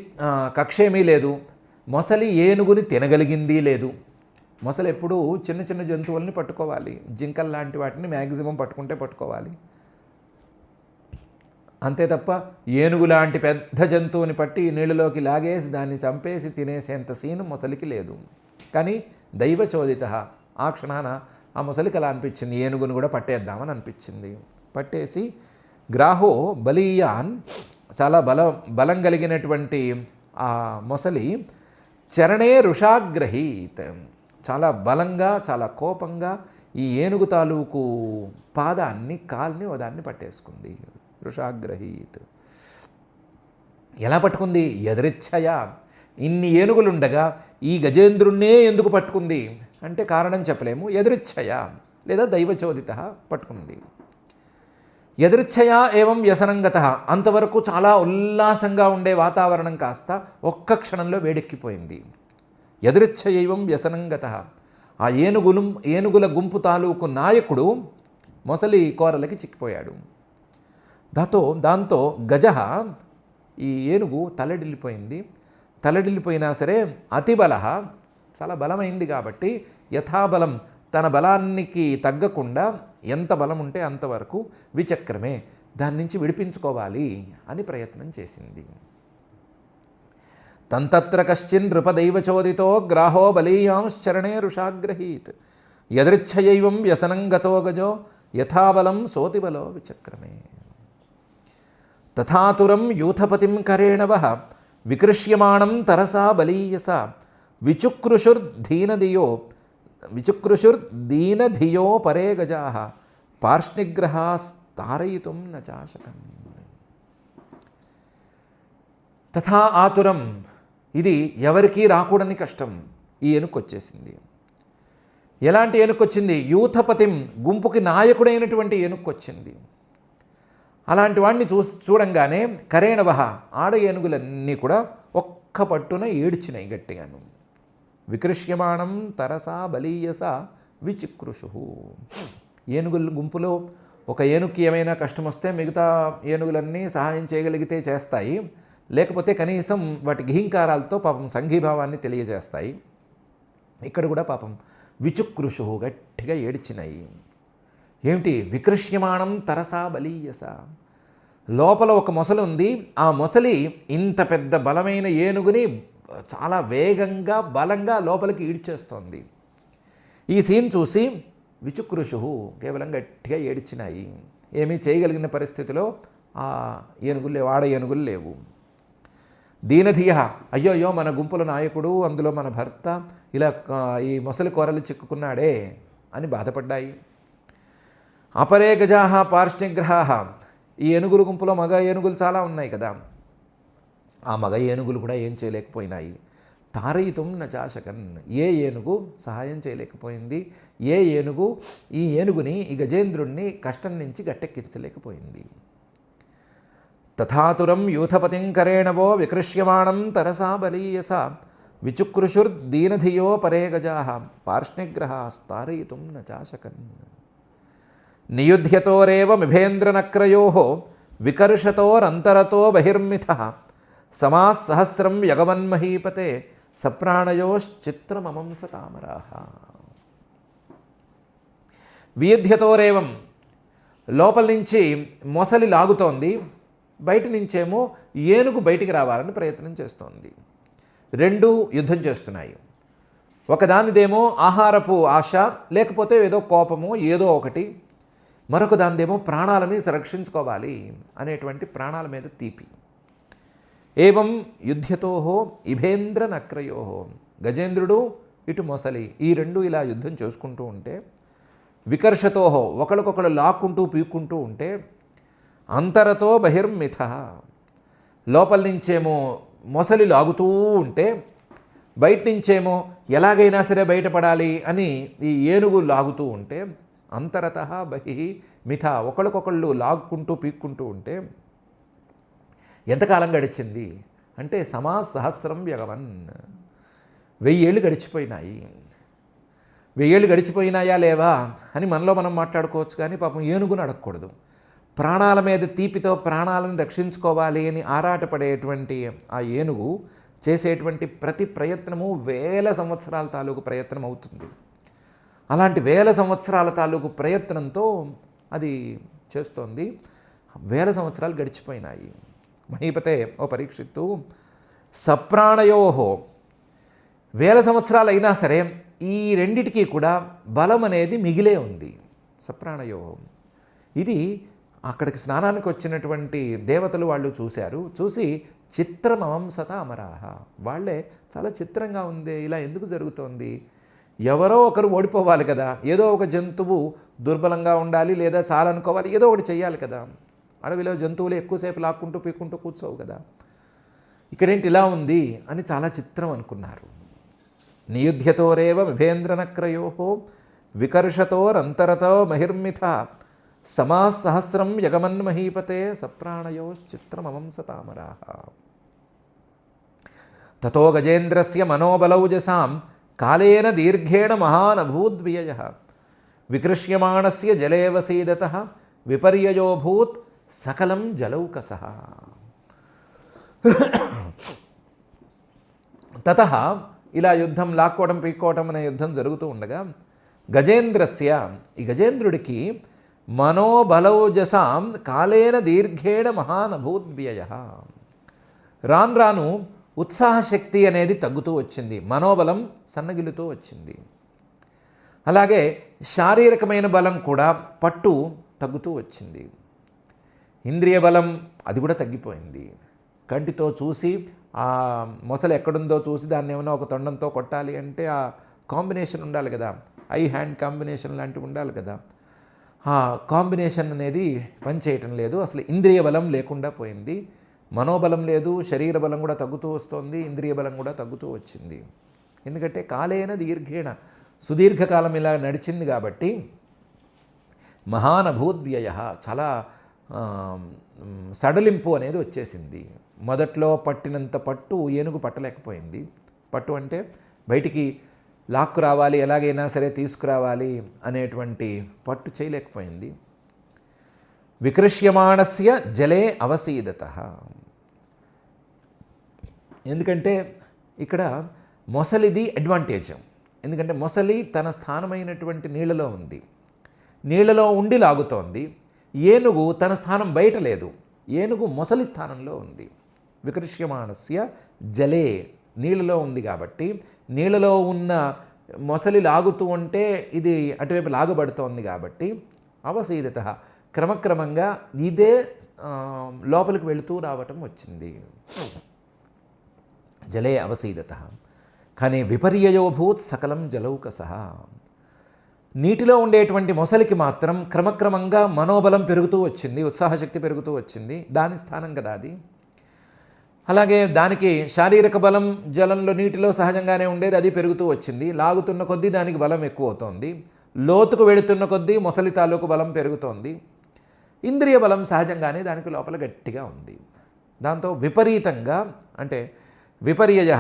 కక్షేమీ లేదు. మొసలి ఏనుగుని తినగలిగింది లేదు. మొసలు ఎప్పుడూ చిన్న చిన్న జంతువుల్ని పట్టుకోవాలి. జింకల్ లాంటి వాటిని మ్యాక్సిమం పట్టుకుంటే పట్టుకోవాలి. అంతే తప్ప ఏనుగు లాంటి పెద్ద జంతువుని పట్టి నీళ్ళలోకి లాగేసి దాన్ని చంపేసి తినేసేంత సీను మొసలికి లేదు. కానీ దైవచోదిత, ఆ క్షణాన ఆ మొసలికి అలా అనిపించింది, ఏనుగును కూడా పట్టేద్దామని అనిపించింది. పట్టేసి గ్రాహో బలీయాన్, చాలా బలం కలిగినటువంటి ఆ మొసలి చరణే రుషాగ్రహీత్, చాలా బలంగా చాలా కోపంగా ఈ ఏనుగు తాలూకు పాదాన్ని కాల్ని దాన్ని పట్టేసుకుంది. రుషాగ్రహీత్ ఎలా పట్టుకుంది? ఎదరిచ్ఛయ, ఇన్ని ఏనుగులుండగా ఈ గజేంద్రుణ్ణే ఎందుకు పట్టుకుంది అంటే కారణం చెప్పలేము. ఎదరిచ్ఛయ లేదా దైవచోదిత పట్టుకుంది. ఎదరిచ్ఛయ ఏవం వ్యసనంగత, అంతవరకు చాలా ఉల్లాసంగా ఉండే వాతావరణం కాస్త ఒక్క క్షణంలో వేడెక్కిపోయింది. ఎదరిచ్ఛయైవం వ్యసనంగత, ఆ ఏనుగుల గుంపు తాలూకు నాయకుడు మొసలి కోరలకి చిక్కిపోయాడు. దాంతో గజ, ఈ ఏనుగు తలడిల్లిపోయింది. తలడిల్లిపోయినా సరే అతిబల, చాలా బలమైంది కాబట్టి యథాబలం, తన బలానికి తగ్గకుండా ఎంత బలం ఉంటే అంతవరకు విచక్రమే, దాని నుంచి విడిపించుకోవాలి అని ప్రయత్నం చేసింది. తంతత్ర కశ్చిన్ నృపదైవచోదితో గ్రాహో బలీయాంశ్చరణే రుషాగ్రహీత్ యదృచ్ఛయైవం వ్యసనంగతో గజో యథాబలం సోతిబలో విచక్రమే. తథాతురం యూథపతిం కరేణవ వికృష్యమాణం తరసా బలీయసా విచుక్రుషుర్దీనధియో పరే గజాః పార్ష్ణిగ్రహాస్తారయితుం న చాశకం. తథా ఆతురం, ఇది ఎవరికీ రాకూడని కష్టం ఈ ఏనుక్కొచ్చేసింది. ఎలాంటి ఏనుక్కొచ్చింది? యూథపతిం, గుంపుకి నాయకుడైనటువంటి ఏనుక్కొచ్చింది. అలాంటి వాడిని చూడంగానే కరేణవః, ఆడ ఏనుగులన్నీ కూడా ఒక్క పట్టున ఏడ్చినాయి గట్టిగాను. వికృష్యమాణం తరసా బలీయస విచిక్రుషు, ఏనుగుల గుంపులో ఒక ఏనుగుకి ఏమైనా కష్టం వస్తే మిగతా ఏనుగులన్నీ సహాయం చేయగలిగితే చేస్తాయి, లేకపోతే కనీసం వాటి ఘీంకారాలతో పాపం సంఘీభావాన్ని తెలియజేస్తాయి. ఇక్కడ కూడా పాపం విచుక్రుషు, గట్టిగా ఏడ్చినాయి. ఏమిటి? వికృష్యమాణం తరసా బలీయస, లోపల ఒక మొసలి ఉంది. ఆ మొసలి ఇంత పెద్ద బలమైన ఏనుగుని చాలా వేగంగా బలంగా లోపలికి ఈడ్చేస్తోంది. ఈ సీన్ చూసి విచుక్రుషు, కేవలం గట్టిగా ఏడ్చినాయి. ఏమీ చేయగలిగిన పరిస్థితిలో ఆ ఏనుగులు లేవు, ఆడ ఏనుగులు లేవు. దీనధియ, అయ్యోయ్యో మన గుంపుల నాయకుడు, అందులో మన భర్త ఇలా ఈ మొసలి కూరలు చిక్కుకున్నాడే అని బాధపడ్డాయి. అపరే గజాహ పార్ష్ణిగ్రహాః, ఈ ఏనుగుల గుంపులో మగ ఏనుగులు చాలా ఉన్నాయి కదా, ఆ మగ ఏనుగులు కూడా ఏం చేయలేకపోయినాయి. తారయితుం న చాశకన్, ఏ ఏనుగు సహాయం చేయలేకపోయింది. ఏ ఏనుగు ఈ ఏనుగుని, ఈ గజేంద్రుణ్ణి కష్టం నుంచి గట్టెక్కించలేకపోయింది. తథాతురం యూథపతిం కరేణవో వికృష్యమాణం తరసా బలీయస విచుక్రుషుర్దీనధియో పరే గజాః పార్ష్ణిగ్రహాస్తారయితుం న చాశకన్. నియుధ్యతోరేవ మిభేంద్రనక్రయోః వికర్షతోరంతరతో బహిర్మిథః సమాస్సహస్రం యగవన్మహీపతే సప్రాణయోశ్చిత్రమమంసతామరాః. వియుధ్యతోరేవం, లోపల నుంచి మొసలి లాగుతోంది, బయట నుంచేమో ఏనుగు బయటికి రావాలని ప్రయత్నం చేస్తోంది. రెండు యుద్ధం చేస్తున్నాయి. ఒకదానిదేమో ఆహారపు ఆశ, లేకపోతే ఏదో కోపము, ఏదో ఒకటి. మరొక దానిదేమో ప్రాణాలని సంరక్షించుకోవాలి అనేటువంటి ప్రాణాల మీద తీపి. ఏవం యుధ్యతోహో ఇభేంద్ర నక్రయోహో, గజేంద్రుడు ఇటు మొసలి, ఈ రెండు ఇలా యుద్ధం చేసుకుంటూ ఉంటే, వికర్షతోహో ఒకరికొకరు లాక్కుంటూ పీక్కుంటూ ఉంటే, అంతరతో బహిర్మిథ, లోపల నుంచేమో మొసలి లాగుతూ ఉంటే, బయట నుంచేమో ఎలాగైనా సరే బయటపడాలి అని ఈ ఏనుగు లాగుతూ ఉంటే, అంతరత బహి మిథ, ఒకళ్ళకొకళ్ళు లాక్కుంటూ పీక్కుంటూ ఉంటే ఎంతకాలం గడిచింది అంటే సహస్రం యగవన్, 1000 ఏళ్ళు గడిచిపోయినాయి. 1000 ఏళ్ళు గడిచిపోయినాయా లేవా అని మనలో మనం మాట్లాడుకోవచ్చు, కానీ పాపం ఏనుగును అడగకూడదు. ప్రాణాల మీద తీపితో ప్రాణాలను రక్షించుకోవాలి అని ఆరాటపడేటువంటి ఆ ఏనుగు చేసేటువంటి ప్రతి ప్రయత్నము 1000 సంవత్సరాల తాలూకు ప్రయత్నం అవుతుంది. అలాంటి 1000 సంవత్సరాల తాలూకు ప్రయత్నంతో అది చేస్తోంది. 1000 సంవత్సరాలు గడిచిపోయినాయి. మహీపతే, ఓ పరీక్షిత్తు, సప్రాణయోహో, 1000 సంవత్సరాలు అయినా సరే ఈ రెండిటికీ కూడా బలం అనేది మిగిలే ఉంది. సప్రాణయోహో, ఇది అక్కడికి స్నానానికి వచ్చినటువంటి దేవతలు వాళ్ళు చూశారు. చూసి చిత్రమవంసత అమరాహ, వాళ్ళే చాలా చిత్రంగా ఉంది, ఇలా ఎందుకు జరుగుతోంది, ఎవరో ఒకరు ఓడిపోవాలి కదా, ఏదో ఒక జంతువు దుర్బలంగా ఉండాలి లేదా చాలా అనుకోవాలి, ఏదో ఒకటి చెయ్యాలి కదా. అడవిలో జంతువులు ఎక్కువసేపు లాక్కుంటూ పీక్కుంటూ కూర్చోవు కదా, ఇక్కడేంటి ఇలా ఉంది అని చాలా చిత్రం అనుకున్నారు. నియుధ్యతోరేవ విభేంద్రనక్రయోహో వికర్షతోరంతరతో మహిర్మిథ సమాసహస్రం యగమన్మహీపతే సప్రాణయోశ్చిత్రమవంసతామరాః. తతో గజేంద్రస్య మనోబలౌజసాం కాలేన దీర్ఘేణ మహానభూద్వ్యయః వికృష్యమాణస్య జలే వసీదతః విపర్యయోభూత్ సకలం జలౌకసః. తతః, ఇలా యుద్ధం, లాక్కోవడం పీక్కోవడం అనే యుద్ధం జరుగుతూ ఉండగా, గజేంద్రస్య, ఈ గజేంద్రుడికి మనోబలౌజసాం కాలేన దీర్ఘేణ మహానభూద్వ్యయః, రాను రాను ఉత్సాహశక్తి అనేది తగ్గుతూ వచ్చింది, మనోబలం సన్నగిలుతూ వచ్చింది. అలాగే శారీరకమైన బలం కూడా, పట్టు తగ్గుతూ వచ్చింది. ఇంద్రియ బలం అది కూడా తగ్గిపోయింది. కంటితో చూసి ఆ మొసలు ఎక్కడుందో చూసి దాన్ని ఏమైనా ఒక తొండంతో కొట్టాలి అంటే ఆ కాంబినేషన్ ఉండాలి కదా, ఐ హ్యాండ్ కాంబినేషన్ లాంటివి ఉండాలి కదా, ఆ కాంబినేషన్ అనేది పనిచేయటం లేదు. అసలు ఇంద్రియ బలం లేకుండా పోయింది, మనోబలం లేదు, శరీర బలం కూడా తగ్గుతూ వస్తుంది, ఇంద్రియ బలం కూడా తగ్గుతూ వచ్చింది. ఎందుకంటే కాలేన దీర్ఘేణ, సుదీర్ఘకాలం ఇలా నడిచింది కాబట్టి. మహానభూద్వ్యయ, చాలా సడలింపు అనేది వచ్చేసింది. మొదట్లో పట్టినంత పట్టు ఏనుగు పట్టలేకపోయింది. పట్టు అంటే బయటికి లాక్కు రావాలి, ఎలాగైనా సరే తీసుకురావాలి అనేటువంటి పట్టు చేయలేకపోయింది. వికృష్యమాణస్య జలే అవసీదతః, ఎందుకంటే ఇక్కడ మొసలిది అడ్వాంటేజ్. ఎందుకంటే మొసలి తన స్థానమైనటువంటి నీళ్ళలో ఉంది, నీళ్ళలో ఉండి లాగుతోంది. ఏనుగు తన స్థానం బయట లేదు, ఏనుగు మొసలి స్థానంలో ఉంది. వికృష్యమాణస్య జలే, నీళ్ళలో ఉంది కాబట్టి నీళ్ళలో ఉన్న మొసలి లాగుతూ ఉంటే ఇది అటువైపు లాగబడుతోంది కాబట్టి అవసీదతః, క్రమక్రమంగా ఇదే లోపలికి వెళుతూ రావటం వచ్చింది. జలే అవసీదతః. కానీ విపర్యయోభూత్ సకలం జలౌకసః, నీటిలో ఉండేటువంటి మొసలికి మాత్రం క్రమక్రమంగా మనోబలం పెరుగుతూ వచ్చింది, ఉత్సాహశక్తి పెరుగుతూ వచ్చింది. దాని స్థానం కదా అది. అలాగే దానికి శారీరక బలం జలంలో, నీటిలో సహజంగానే ఉండేది, అది పెరుగుతూ వచ్చింది. లాగుతున్న కొద్దీ దానికి బలం ఎక్కువ అవుతోంది. లోతుకు వెళుతున్న కొద్దీ మొసలి తాలూకు బలం పెరుగుతోంది. ఇంద్రియ బలం సహజంగానే దానికి లోపల గట్టిగా ఉంది. దాంతో విపరీతంగా అంటే విపర్యయ,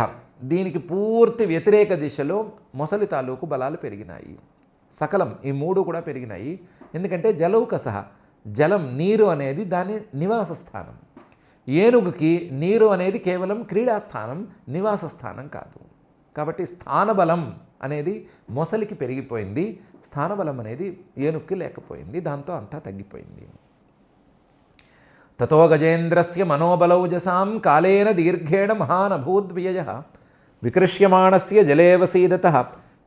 దీనికి పూర్తి వ్యతిరేక దిశలో మొసలి తాలూకు బలాలు పెరిగినాయి. సకలం ఈ మూడు కూడా పెరిగినాయి. ఎందుకంటే జలౌకసహ, జలం నీరు అనేది దాని నివాస స్థానం. ఏనుగుకి నీరు అనేది కేవలం క్రీడాస్థానం, నివాస స్థానం కాదు. కాబట్టి స్థానబలం అనేది మొసలికి పెరిగిపోయింది, స్థానబలం అనేది ఏనుగుకి లేకపోయింది. దాంతో అంతా తగ్గిపోయింది. తతో గజేంద్రస్య మనోబలౌజసాం కాలేన దీర్ఘేణ మహానభూద్వ్యయః వికృష్యమాణస్య జలే వసీదతః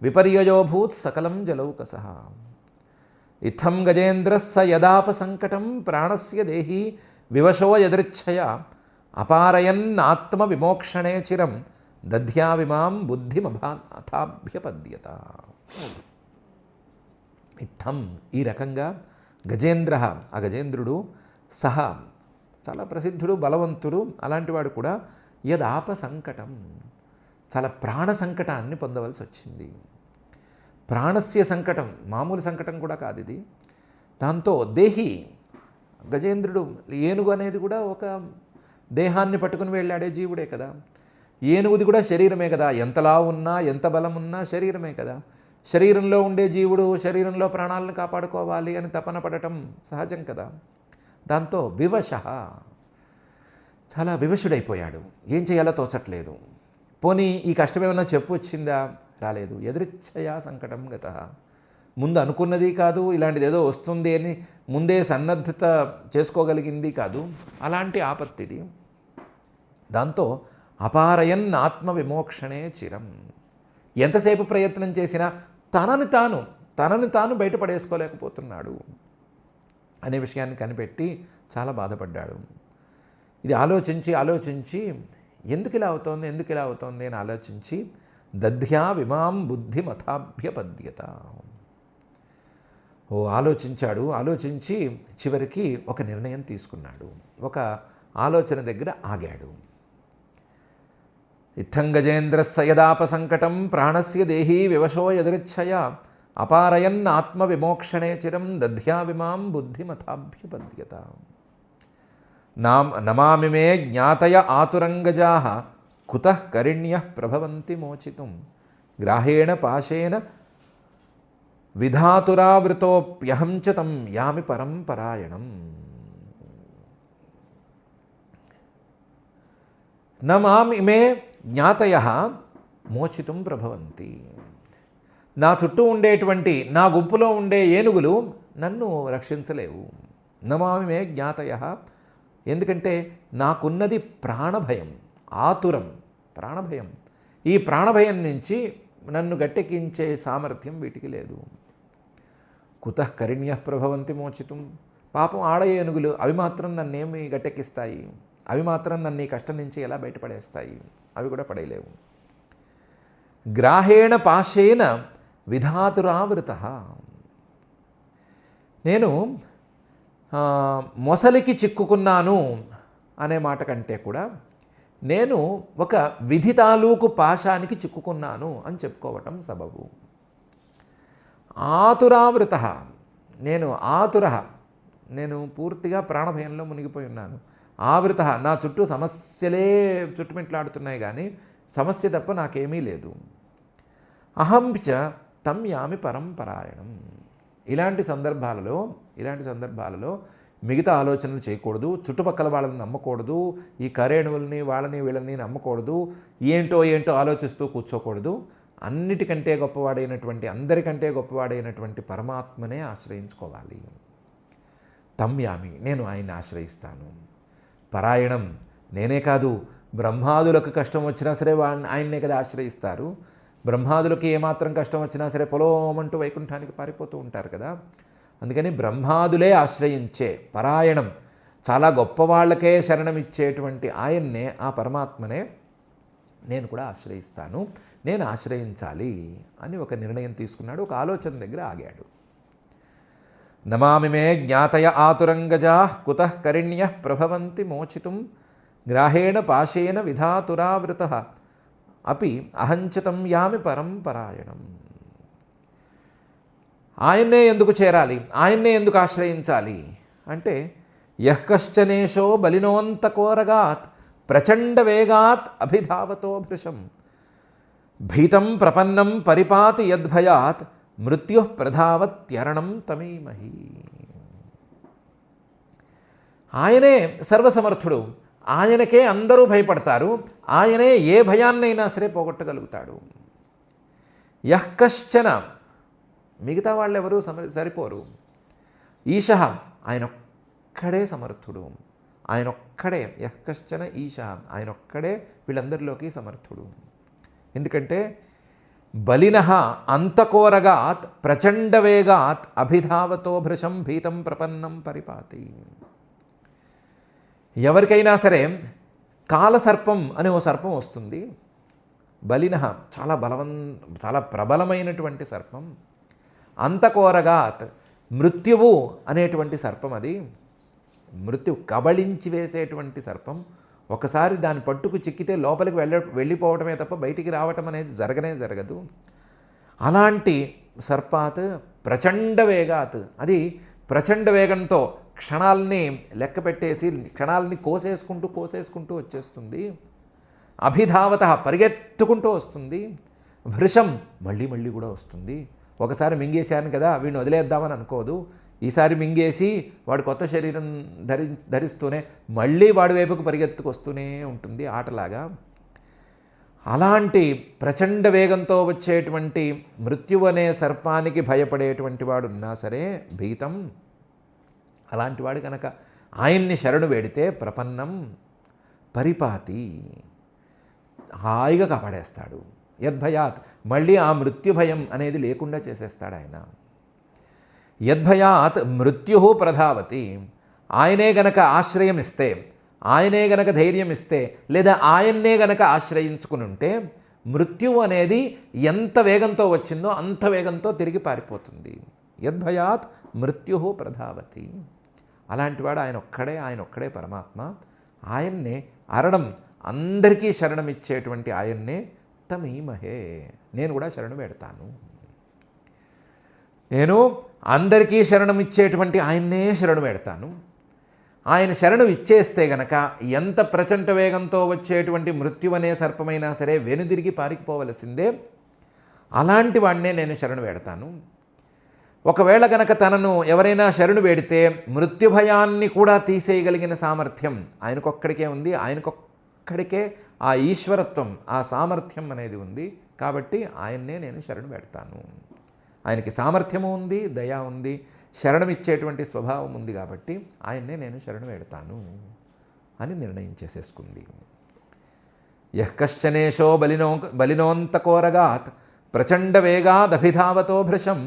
విపర్యయోభూత్ సకలం జలౌకసః. ఇత్థం గజేంద్రస్స యదాపసంకటం ప్రాణస్య దేహీ వివశో యదృచ్ఛయా అపారయన్నాత్మ విమోక్షణే చిరం దధ్యావిమాం బుద్ధిమభాథాభ్యపద్యత. ఇత్థం ఈ రకంగా గజేంద్ర, ఆ గజేంద్రుడు సహ చాలా ప్రసిద్ధుడు, బలవంతుడు, అలాంటివాడు కూడా యదాప సంకటం చాలా ప్రాణ సంకటాన్ని పొందవలసి వచ్చింది. ప్రాణస్య సంకటం మామూలు సంకటం కూడా కాదు ఇది. దాంతో దేహి గజేంద్రుడు, ఏనుగు అనేది కూడా ఒక దేహాన్ని పట్టుకుని వెళ్ళాడే జీవుడే కదా. ఏనుగుది కూడా శరీరమే కదా. ఎంతలా ఉన్నా ఎంత బలం ఉన్నా శరీరమే కదా. శరీరంలో ఉండే జీవుడు శరీరంలో ప్రాణాలను కాపాడుకోవాలి అని తపన పడటం సహజం కదా. దాంతో వివశ, చాలా వివశుడైపోయాడు. ఏం చేయాలో తోచట్లేదు. పోనీ ఈ కష్టం ఏమన్నా చెప్పు వచ్చిందా? రాలేదు. ఎదురిచ్ఛయా సంకటం గత, ముందు అనుకున్నది కాదు, ఇలాంటిది ఏదో వస్తుంది అని ముందే సన్నద్ధత చేసుకోగలిగింది కాదు, అలాంటి ఆపత్తిది. దాంతో అపారయన్ ఆత్మ విమోక్షణే చిరం, ఎంతసేపు ప్రయత్నం చేసినా తనని తాను బయటపడేసుకోలేకపోతున్నాడు అనే విషయాన్ని కనిపెట్టి చాలా బాధపడ్డాడు. ఇది ఆలోచించి ఎందుకు ఇలా అవుతోంది అని ఆలోచించి దధ్యా విమాం బుద్ధిమథాభ్యపద్యత. ఆలోచించి చివరికి ఒక నిర్ణయం తీసుకున్నాడు. ఒక ఆలోచన దగ్గర ఆగాడు. ఇత్థం గజేంద్రస్య యదాపసంకటం ప్రాణస్య దేహీ వివశో యదృచ్ఛయా అపారయన్ ఆత్మ విమోక్షణే చిరం దధ్యా విమాం బుద్ధిమథాభ్యపద్యత. నమామి మే జ్ఞాతయ ఆతురంగజాః కుతః కరిణ్యః ప్రభవంతి మోచితుం గ్రాహేణ పాశేన విధాతురావృతోప్యహం చ తం యామి పరం పరాయణం. నమామి మే జ్ఞాతయః మోచితుం ప్రభవంతి. నా చుట్టూ ఉండేటువంటి నా గుంపులో ఉండే ఏనుగులు నన్ను రక్షించలేవు. నమామి మే జ్ఞాతయః, ఎందుకంటే నాకున్నది ప్రాణభయం, ఆతురం ప్రాణభయం. ఈ ప్రాణభయం నుంచి నన్ను గట్టెక్కించే సామర్థ్యం వీటికి లేదు. కుతః కరిణ్యః ప్రభవంతి మోచితుం, పాపం ఆడ ఏనుగులు అవి మాత్రం నన్నేమి గట్టెక్కిస్తాయి, అవి మాత్రం నన్ను ఈ కష్టం నుంచి ఎలా బయటపడేస్తాయి, అవి కూడా పడేయలేవు. గ్రాహేణ పాశేన విధాతురావృత, నేను మొసలికి చిక్కుకున్నాను అనే మాట కంటే కూడా నేను ఒక విధి తాలూకు పాశానికి చిక్కుకున్నాను అని చెప్పుకోవటం సబబు. ఆతురావృత, నేను పూర్తిగా ప్రాణభయంలో మునిగిపోయి ఉన్నాను. ఆవృత, నా చుట్టూ సమస్యలే చుట్టుమిట్లాడుతున్నాయి కానీ సమస్య తప్ప నాకేమీ లేదు. అహం చ తం యామి పరంపరాయణం. ఇలాంటి సందర్భాలలో మిగతా ఆలోచనలు చేయకూడదు, చుట్టుపక్కల వాళ్ళని నమ్మకూడదు, ఈ కరేణువుల్ని వీళ్ళని నమ్మకూడదు, ఏంటో ఆలోచిస్తూ కూర్చోకూడదు. అన్నిటికంటే గొప్పవాడైనటువంటి, అందరికంటే గొప్పవాడైనటువంటి పరమాత్మనే ఆశ్రయించుకోవాలి. తమ్యామి, నేను ఆయన్ని ఆశ్రయిస్తాను. పరాయణం, నేనే కాదు, బ్రహ్మాదులకు కష్టం వచ్చినా సరే ఆయన్నే కదా ఆశ్రయిస్తారు. బ్రహ్మాదులకు ఏమాత్రం కష్టం వచ్చినా సరే పొలోమంటూ వైకుంఠానికి పారిపోతూ ఉంటారు కదా. అందుకని బ్రహ్మాదులే ఆశ్రయించే పరాయణం, చాలా గొప్పవాళ్లకే శరణమిచ్చేటువంటి ఆయన్నే, ఆ పరమాత్మనే నేను కూడా ఆశ్రయిస్తాను, నేను ఆశ్రయించాలి అని ఒక నిర్ణయం తీసుకున్నాడు. ఒక ఆలోచన దగ్గర ఆగాడు. నమామి మే జ్ఞాతయ ఆతురంగజాః కుతః కరిణ్యః ప్రభవంతి మోచితుం గ్రాహేణ పాశేన విధాతురావృతః అపి అహంచతం యామి పరంపరాయణం. ఆయన్నే ఎందుకు చేరాలి, ఆయన్నే ఎందుకు ఆశ్రయించాలి అంటే యః కశ్చనేషో బలినోంతకోరగాత్ ప్రచండ వేగాత్ అభిధావతో భృశం భీతం ప్రపన్నం పరిపాతి యద్భయాత్ మృత్యు ప్రధావత్యరణం తమీమహి. ఆయనే సర్వసమర్థుడు, ఆయనకే అందరూ భయపడతారు, ఆయనే ఏ భయాన్నైనా సరే పోగొట్టగలుగుతాడు. యః కశ్చన, మిగతా వాళ్ళెవరూ సరిపోరు. ఈశః, ఆయనొక్కడే సమర్థుడు, ఆయనొక్కడే. యః కశ్చన ఈశః, ఆయనొక్కడే వీళ్ళందరిలోకి సమర్థుడు. ఎందుకంటే బలినః అంతకోరగాత్ ప్రచండ వేగాత్ అభిధావతో భృశం భీతం ప్రపన్నం పరిపాతి. ఎవరికైనా సరే కాలసర్పం అనే ఓ సర్పం వస్తుంది. బలినః చాలా ప్రబలమైనటువంటి సర్పం. అంతకోరగాత్ మృత్యువు అనేటువంటి సర్పం, అది మృత్యు కబళించి వేసేటువంటి సర్పం. ఒకసారి దాని పట్టుకు చిక్కితే లోపలికి వెళ్ళిపోవటమే తప్ప బయటికి రావటం అనేది జరగదు. అలాంటి సర్పాత్ ప్రచండ వేగాత్, అది ప్రచండ వేగంతో క్షణాలని లెక్క పెట్టేసి క్షణాలని కోసేసుకుంటూ వచ్చేస్తుంది. అభిధావత, పరిగెత్తుకుంటూ వస్తుంది. భృశం, మళ్ళీ కూడా వస్తుంది. ఒకసారి మింగేశాను కదా వీడిని వదిలేద్దామని అనుకోదు. ఈసారి మింగేసి వాడు కొత్త శరీరం ధరిస్తూనే మళ్ళీ వాడి వైపుకు పరిగెత్తుకొస్తూనే ఉంటుంది ఆటలాగా. అలాంటి ప్రచండ వేగంతో వచ్చేటువంటి మృత్యువు అనే సర్పానికి భయపడేటువంటి వాడు ఉన్నా సరే భీతం, అలాంటి వాడు కనుక ఆయన్ని శరణు వేడితే ప్రపన్నం పరిపాతి, హాయిగా కాపాడేస్తాడు. యద్భయాత్, మళ్ళీ ఆ మృత్యు భయం అనేది లేకుండా చేసేస్తాడు ఆయన. యద్భయాత్ మృత్యు ప్రధావతి, ఆయనే గనక ఆశ్రయం ఇస్తే, ఆయనే గనక ధైర్యం ఇస్తే, లేదా ఆయన్నే గనక ఆశ్రయించుకుని ఉంటే మృత్యువు అనేది ఎంత వేగంతో వచ్చిందో అంత వేగంతో తిరిగి పారిపోతుంది. యద్భయాత్ మృత్యు ప్రధావతి. అలాంటివాడు ఆయన ఒక్కడే పరమాత్మ. ఆయన్నే అరణం, అందరికీ శరణమిచ్చేటువంటి ఆయన్నే తమీమహే, నేను కూడా శరణు పెడతాను. నేను అందరికీ శరణం ఇచ్చేటువంటి ఆయన్నే శరణు పెడతాను. ఆయన శరణు ఇచ్చేస్తే గనక ఎంత ప్రచండ వేగంతో వచ్చేటువంటి మృత్యువనే సర్పమైనా సరే వెనుదిరిగి పారిపోవలసిందే. అలాంటి వాడినే నేను శరణు పెడతాను. ఒకవేళ గనక తనను ఎవరైనా శరణు వేడితే మృత్యు భయాన్ని కూడా తీసేయగలిగిన సామర్థ్యం ఆయనకొక్కడికే ఉంది. ఆయనకొక్కడికే ఆ ఈశ్వరత్వం, ఆ సామర్థ్యం అనేది ఉంది. కాబట్టి ఆయన్నే నేను శరణు పెడతాను. ఆయనకి సామర్థ్యము ఉంది, దయ ఉంది, శరణమిచ్చేటువంటి స్వభావం ఉంది. కాబట్టి ఆయన్నే నేను శరణు పెడతాను అని నిర్ణయం చేసేసుకుంది. యః కశ్చనేషో బలినోంతకోరగాత్ ప్రచండ వేగాదభిధావతో భృశం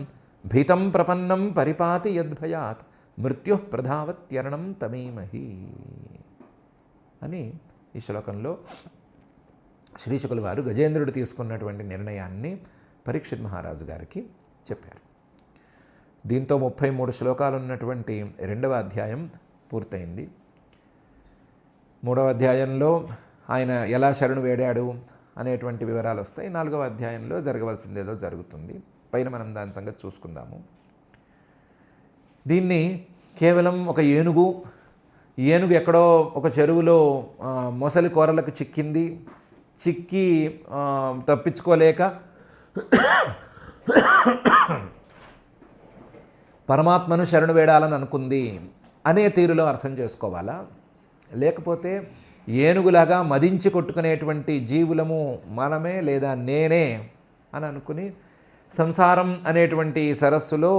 భీతం ప్రపన్నం పరిపాతి యద్భయాత్ మృత్యు ప్రధావత్యరణం తమీమహి అని ఈ శ్లోకంలో శ్రీశుకుల వారు గజేంద్రుడు తీసుకున్నటువంటి నిర్ణయాన్ని పరీక్షిత్ మహారాజు గారికి చెప్పారు. దీంతో 33 శ్లోకాలు ఉన్నటువంటి 2వ అధ్యాయం పూర్తయింది. 3వ అధ్యాయంలో ఆయన ఎలా శరణు వేడాడు అనేటువంటి వివరాలు వస్తాయి. 4వ అధ్యాయంలో జరగవలసిందేదో జరుగుతుంది. పైన మనం దాని సంగతి చూసుకుందాము. దీన్ని కేవలం ఒక ఏనుగు ఎక్కడో ఒక చెరువులో మొసలి కూరలకు చిక్కి తప్పించుకోలేక పరమాత్మను శరణు వేడాలని అనుకుంది అనే తీరులో అర్థం చేసుకోవాలా? లేకపోతే ఏనుగులాగా మదించి కొట్టుకునేటువంటి జీవులము మనమే లేదా నేనే అని అనుకుని సంసారం అనేటువంటి సరస్సులో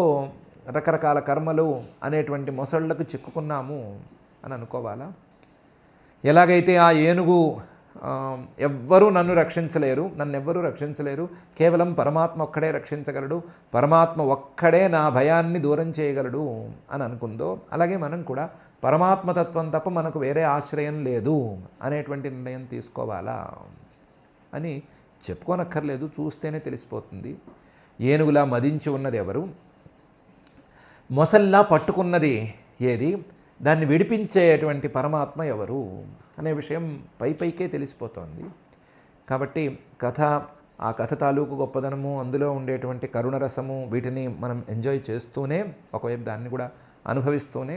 రకరకాల కర్మలు అనేటువంటి మొసళ్ళకు చిక్కుకున్నాము అని అనుకోవాలా? ఎలాగైతే ఆ ఏనుగు ఎవ్వరూ నన్ను రక్షించలేరు, కేవలం పరమాత్మ ఒక్కడే రక్షించగలడు, పరమాత్మ ఒక్కడే నా భయాన్ని దూరం చేయగలడు అని అనుకుందో, అలాగే మనం కూడా పరమాత్మతత్వం తప్ప మనకు వేరే ఆశ్రయం లేదు అనేటువంటి నిర్ణయం తీసుకోవాలా అని చెప్పుకోనక్కర్లేదు, చూస్తేనే తెలిసిపోతుంది. ఏనుగులా మదించి ఉన్నది ఎవరు, మొసల్లా పట్టుకున్నది ఏది, దాన్ని విడిపించేటువంటి పరమాత్మ ఎవరు అనే విషయం పైకే తెలిసిపోతోంది. కాబట్టి ఆ కథ తాలూకు గొప్పదనము, అందులో ఉండేటువంటి కరుణరసము, వీటిని మనం ఎంజాయ్ చేస్తూనే ఒకవైపు దాన్ని కూడా అనుభవిస్తూనే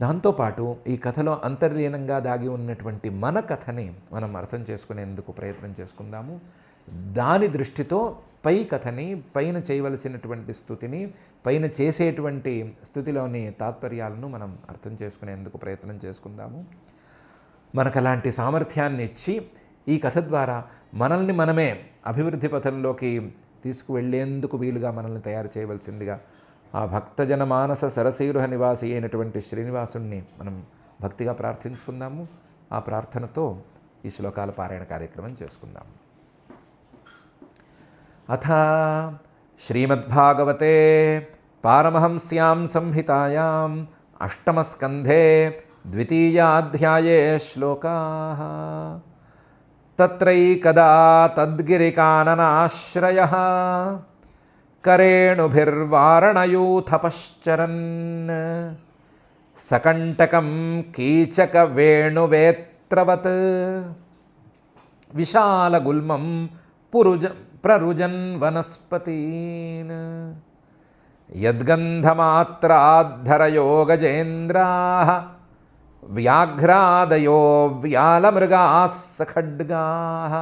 దాంతోపాటు ఈ కథలో అంతర్లీనంగా దాగి ఉన్నటువంటి మన కథని మనం అర్థం చేసుకునేందుకు ప్రయత్నం చేసుకుందాము. దాని దృష్టితో పై కథని, పైన చేయవలసినటువంటి స్థుతిని, పైన చేసేటువంటి స్థుతిలోని తాత్పర్యాలను మనం అర్థం చేసుకునేందుకు ప్రయత్నం చేసుకుందాము. మనకు అలాంటి సామర్థ్యాన్ని ఇచ్చి ఈ కథ ద్వారా మనల్ని మనమే అభివృద్ధి పథంలోకి తీసుకువెళ్లేందుకు వీలుగా మనల్ని తయారు చేయవలసిందిగా ఆ భక్తజన మానస సరసీరుహ నివాసి అయినటువంటి శ్రీనివాసుణ్ణి మనం భక్తిగా ప్రార్థించుకుందాము. ఆ ప్రార్థనతో ఈ శ్లోకాల పారాయణ కార్యక్రమం చేసుకుందాము. అథ శ్రీమద్భాగవతే పారమహంస్యాం సంహితాయాం అష్టమస్కంధే ద్వితీయాధ్యాయే శ్లోకాః. తత్రైకదా తద్గిరికాననాశ్రయః కరేణుభిర్వారణయూథపశ్చరన్ సకంటకం కీచకవేణువేత్రవత్ విశాలగుల్మం ప్రరుజన్ వనస్పతీన్ యద్గంధమాత్రాద్ధరయో గజేంద్రాః వ్యాఘ్రాదయో వ్యాలమృగాः సఖడ్గాः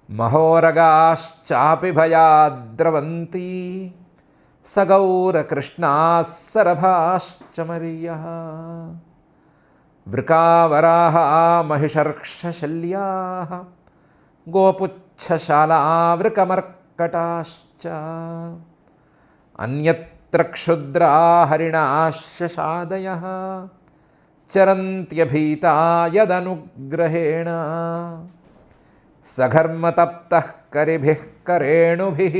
మహోరగాశ్చాపి భయాద్రవంతి సగౌరకృష్ణాः సరభాశ్చ మర్యః వృకావరాः మహిషర్క్షశల్యాः గోపుచ్ఛశాలావృకమర్కటాశ్చ అన్యత్ర క్షుద్రా హరిణాశ్చాదయః చరంత్యభీతా యదనుగ్రహేణ సఘర్మతప్తః కరిభిః కరేణుభిః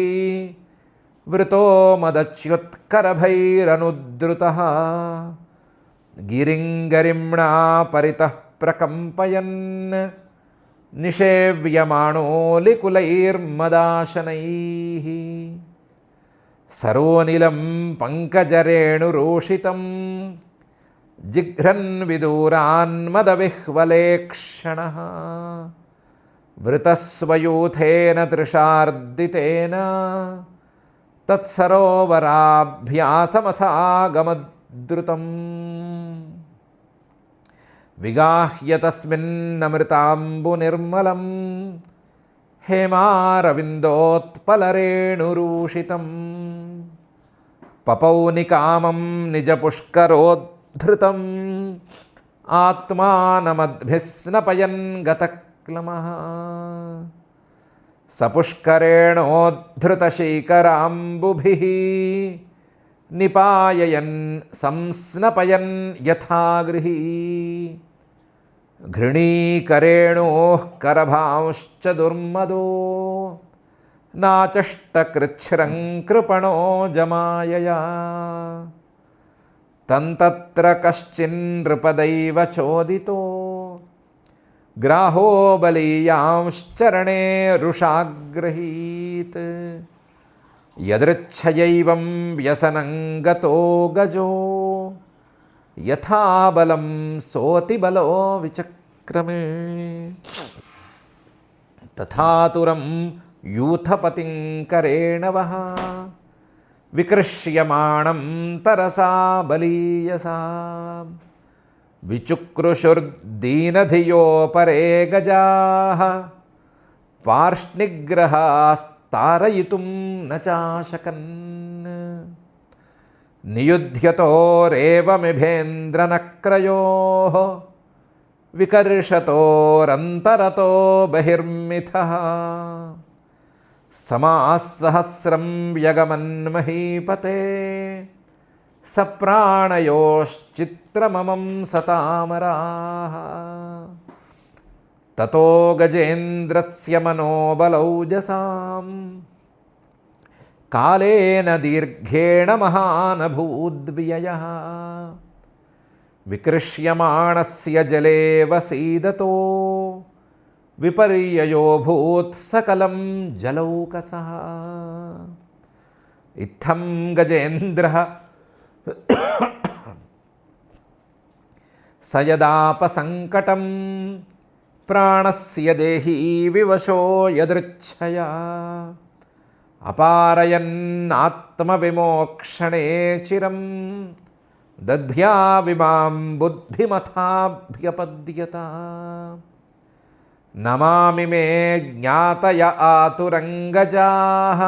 వృతో మదచ్యుత్కరభైరనుద్రుతః గిరింగరిమ్ణా పరితః ప్రకంపయన్ నిషేవ్యమాణోలికులైర్మదాశనైః సరోనిలం పంకజరేణురోషితం జిఘ్రన్ విదూరాన్మదవిహ్వలేక్షణః వృతస్వయూథేన తృషార్దితేన తత్సరోవరాభ్యాసమథాగమద్రుతం విగాహ్య తస్మిన్నమృతాంబునిర్మలం హేమారవిందోత్పలరేణురూషితం పపౌనికామం నిజపుష్కరోద్ధృతం ఆత్మానమద్భిస్నపయన్ గతక్లమః సపుష్కరేణోద్ధృతశీకరాంబుభిః నిపాయయన్ సంస్నపయన్ యథాగృహీ ఘృణీకరేణోః కరభాంశ్చ దుర్మదో నాచష్టకృచ్ఛ్రం కృపణో జమాయయా తంతత్ర కశ్చిన్నృపదైవ చోదితో గ్రాహో బలీయాంశ్చరణే రుషాగ్రహీత్ యదృచ్ఛయైవం వ్యసనం గతో గజో యథా బలం సోతిబలో విచక్రమే తథాతురం యూథపతిం కరేణవః వికృష్యమాణం తరసా బలీయసా విచుక్రుషుర్దీనధియో పరే గజాః పార్ష్ణిగ్రహాస్తారయితుం న చాశకన్ నియుధ్యతోరేవమిభేంద్రనక్రయోః వికర్షతోరంతరతో బహిర్మిథః సమాసహస్రం వ్యగమన్మహీపతే సప్రాణయోశ్చిత్రమమం సతామరాః తతో గజేంద్రస్య మనోబలౌజసాం కాలేన దీర్ఘేణ మహానభూద్వ్యయః వికృష్యమాణస్య జలే వసీదతో విపర్యయోభూత్ సకలం జలౌకసః ఇత్థం గజేంద్రః సయదాపసంకటం ప్రాణస్య దేహీ వివశో యదృచ్ఛయా అపారయన్నాత్మవిమోక్షణే చిరం దధ్యావిమాం బుద్ధిమథాభ్యపద్యత. నమామి మే జ్ఞాతయ ఆతురంగజాః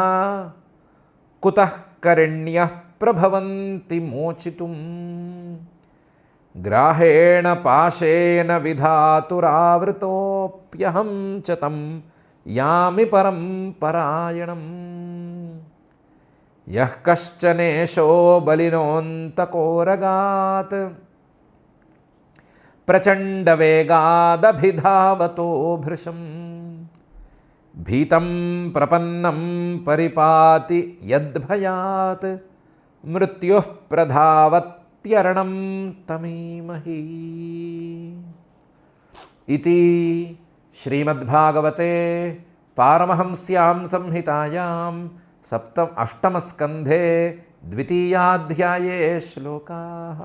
కుతః కరణ్యః ప్రభవంతి మోచితుం. గ్రాహేణ పాశేన విధాతురావృతోప్యహం చ తం యామి పరం పరాయణం. యః కశ్చనేషో బలినోऽन्तకోరగాత్ ప్రచండవేగాదభిధావతో భృశం. భీతం ప్రపన్నం పరిపాతి యద్భయాత్ మృత్యుః ప్రధావత్యరణం తమీమహి. ఇతి శ్రీమద్భాగవతే పారమహంస్యాం సంహితాయాం అష్టమస్కంధే ద్వితీయాధ్యాయే శ్లోకాః.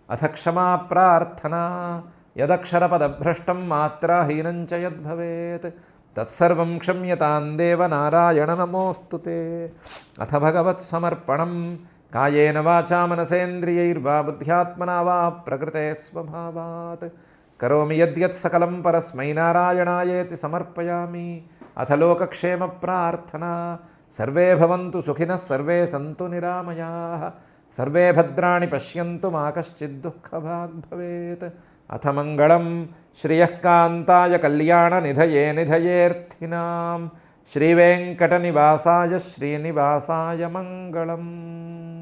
అథ క్షమా ప్రార్థనా యదక్షరపదభ్రష్టం మాత్రాహీనం చ యద్భవేత్ తత్సర్వం క్షమ్యతాం దేవ నారాయణ నమోऽस्तु. అథ భగవత్సమర్పణం కాయేన వాచా మనసేంద్రియైర్వా బుద్ధ్యాత్మనా వా ప్రకృతే స్వభావాత్ కరోమి యద్యత్ సకలం పరస్మై నారాయణాయేతి సమర్పయామి. అథ లోకక్షేమ ప్రార్థనా సర్వే భవంతు సుఖినః సర్వే సంతు నిరామయాః సర్వే భద్రాణి పశ్యంతు మా కశ్చిద్ దుఃఖభాగ్ భవేత్. అథ మంగళం శ్రియః కాంతాయ కళ్యాణనిధయే నిధయేర్థినాం శ్రీవేంకటనివాసాయ శ్రీనివాసాయ మంగళం.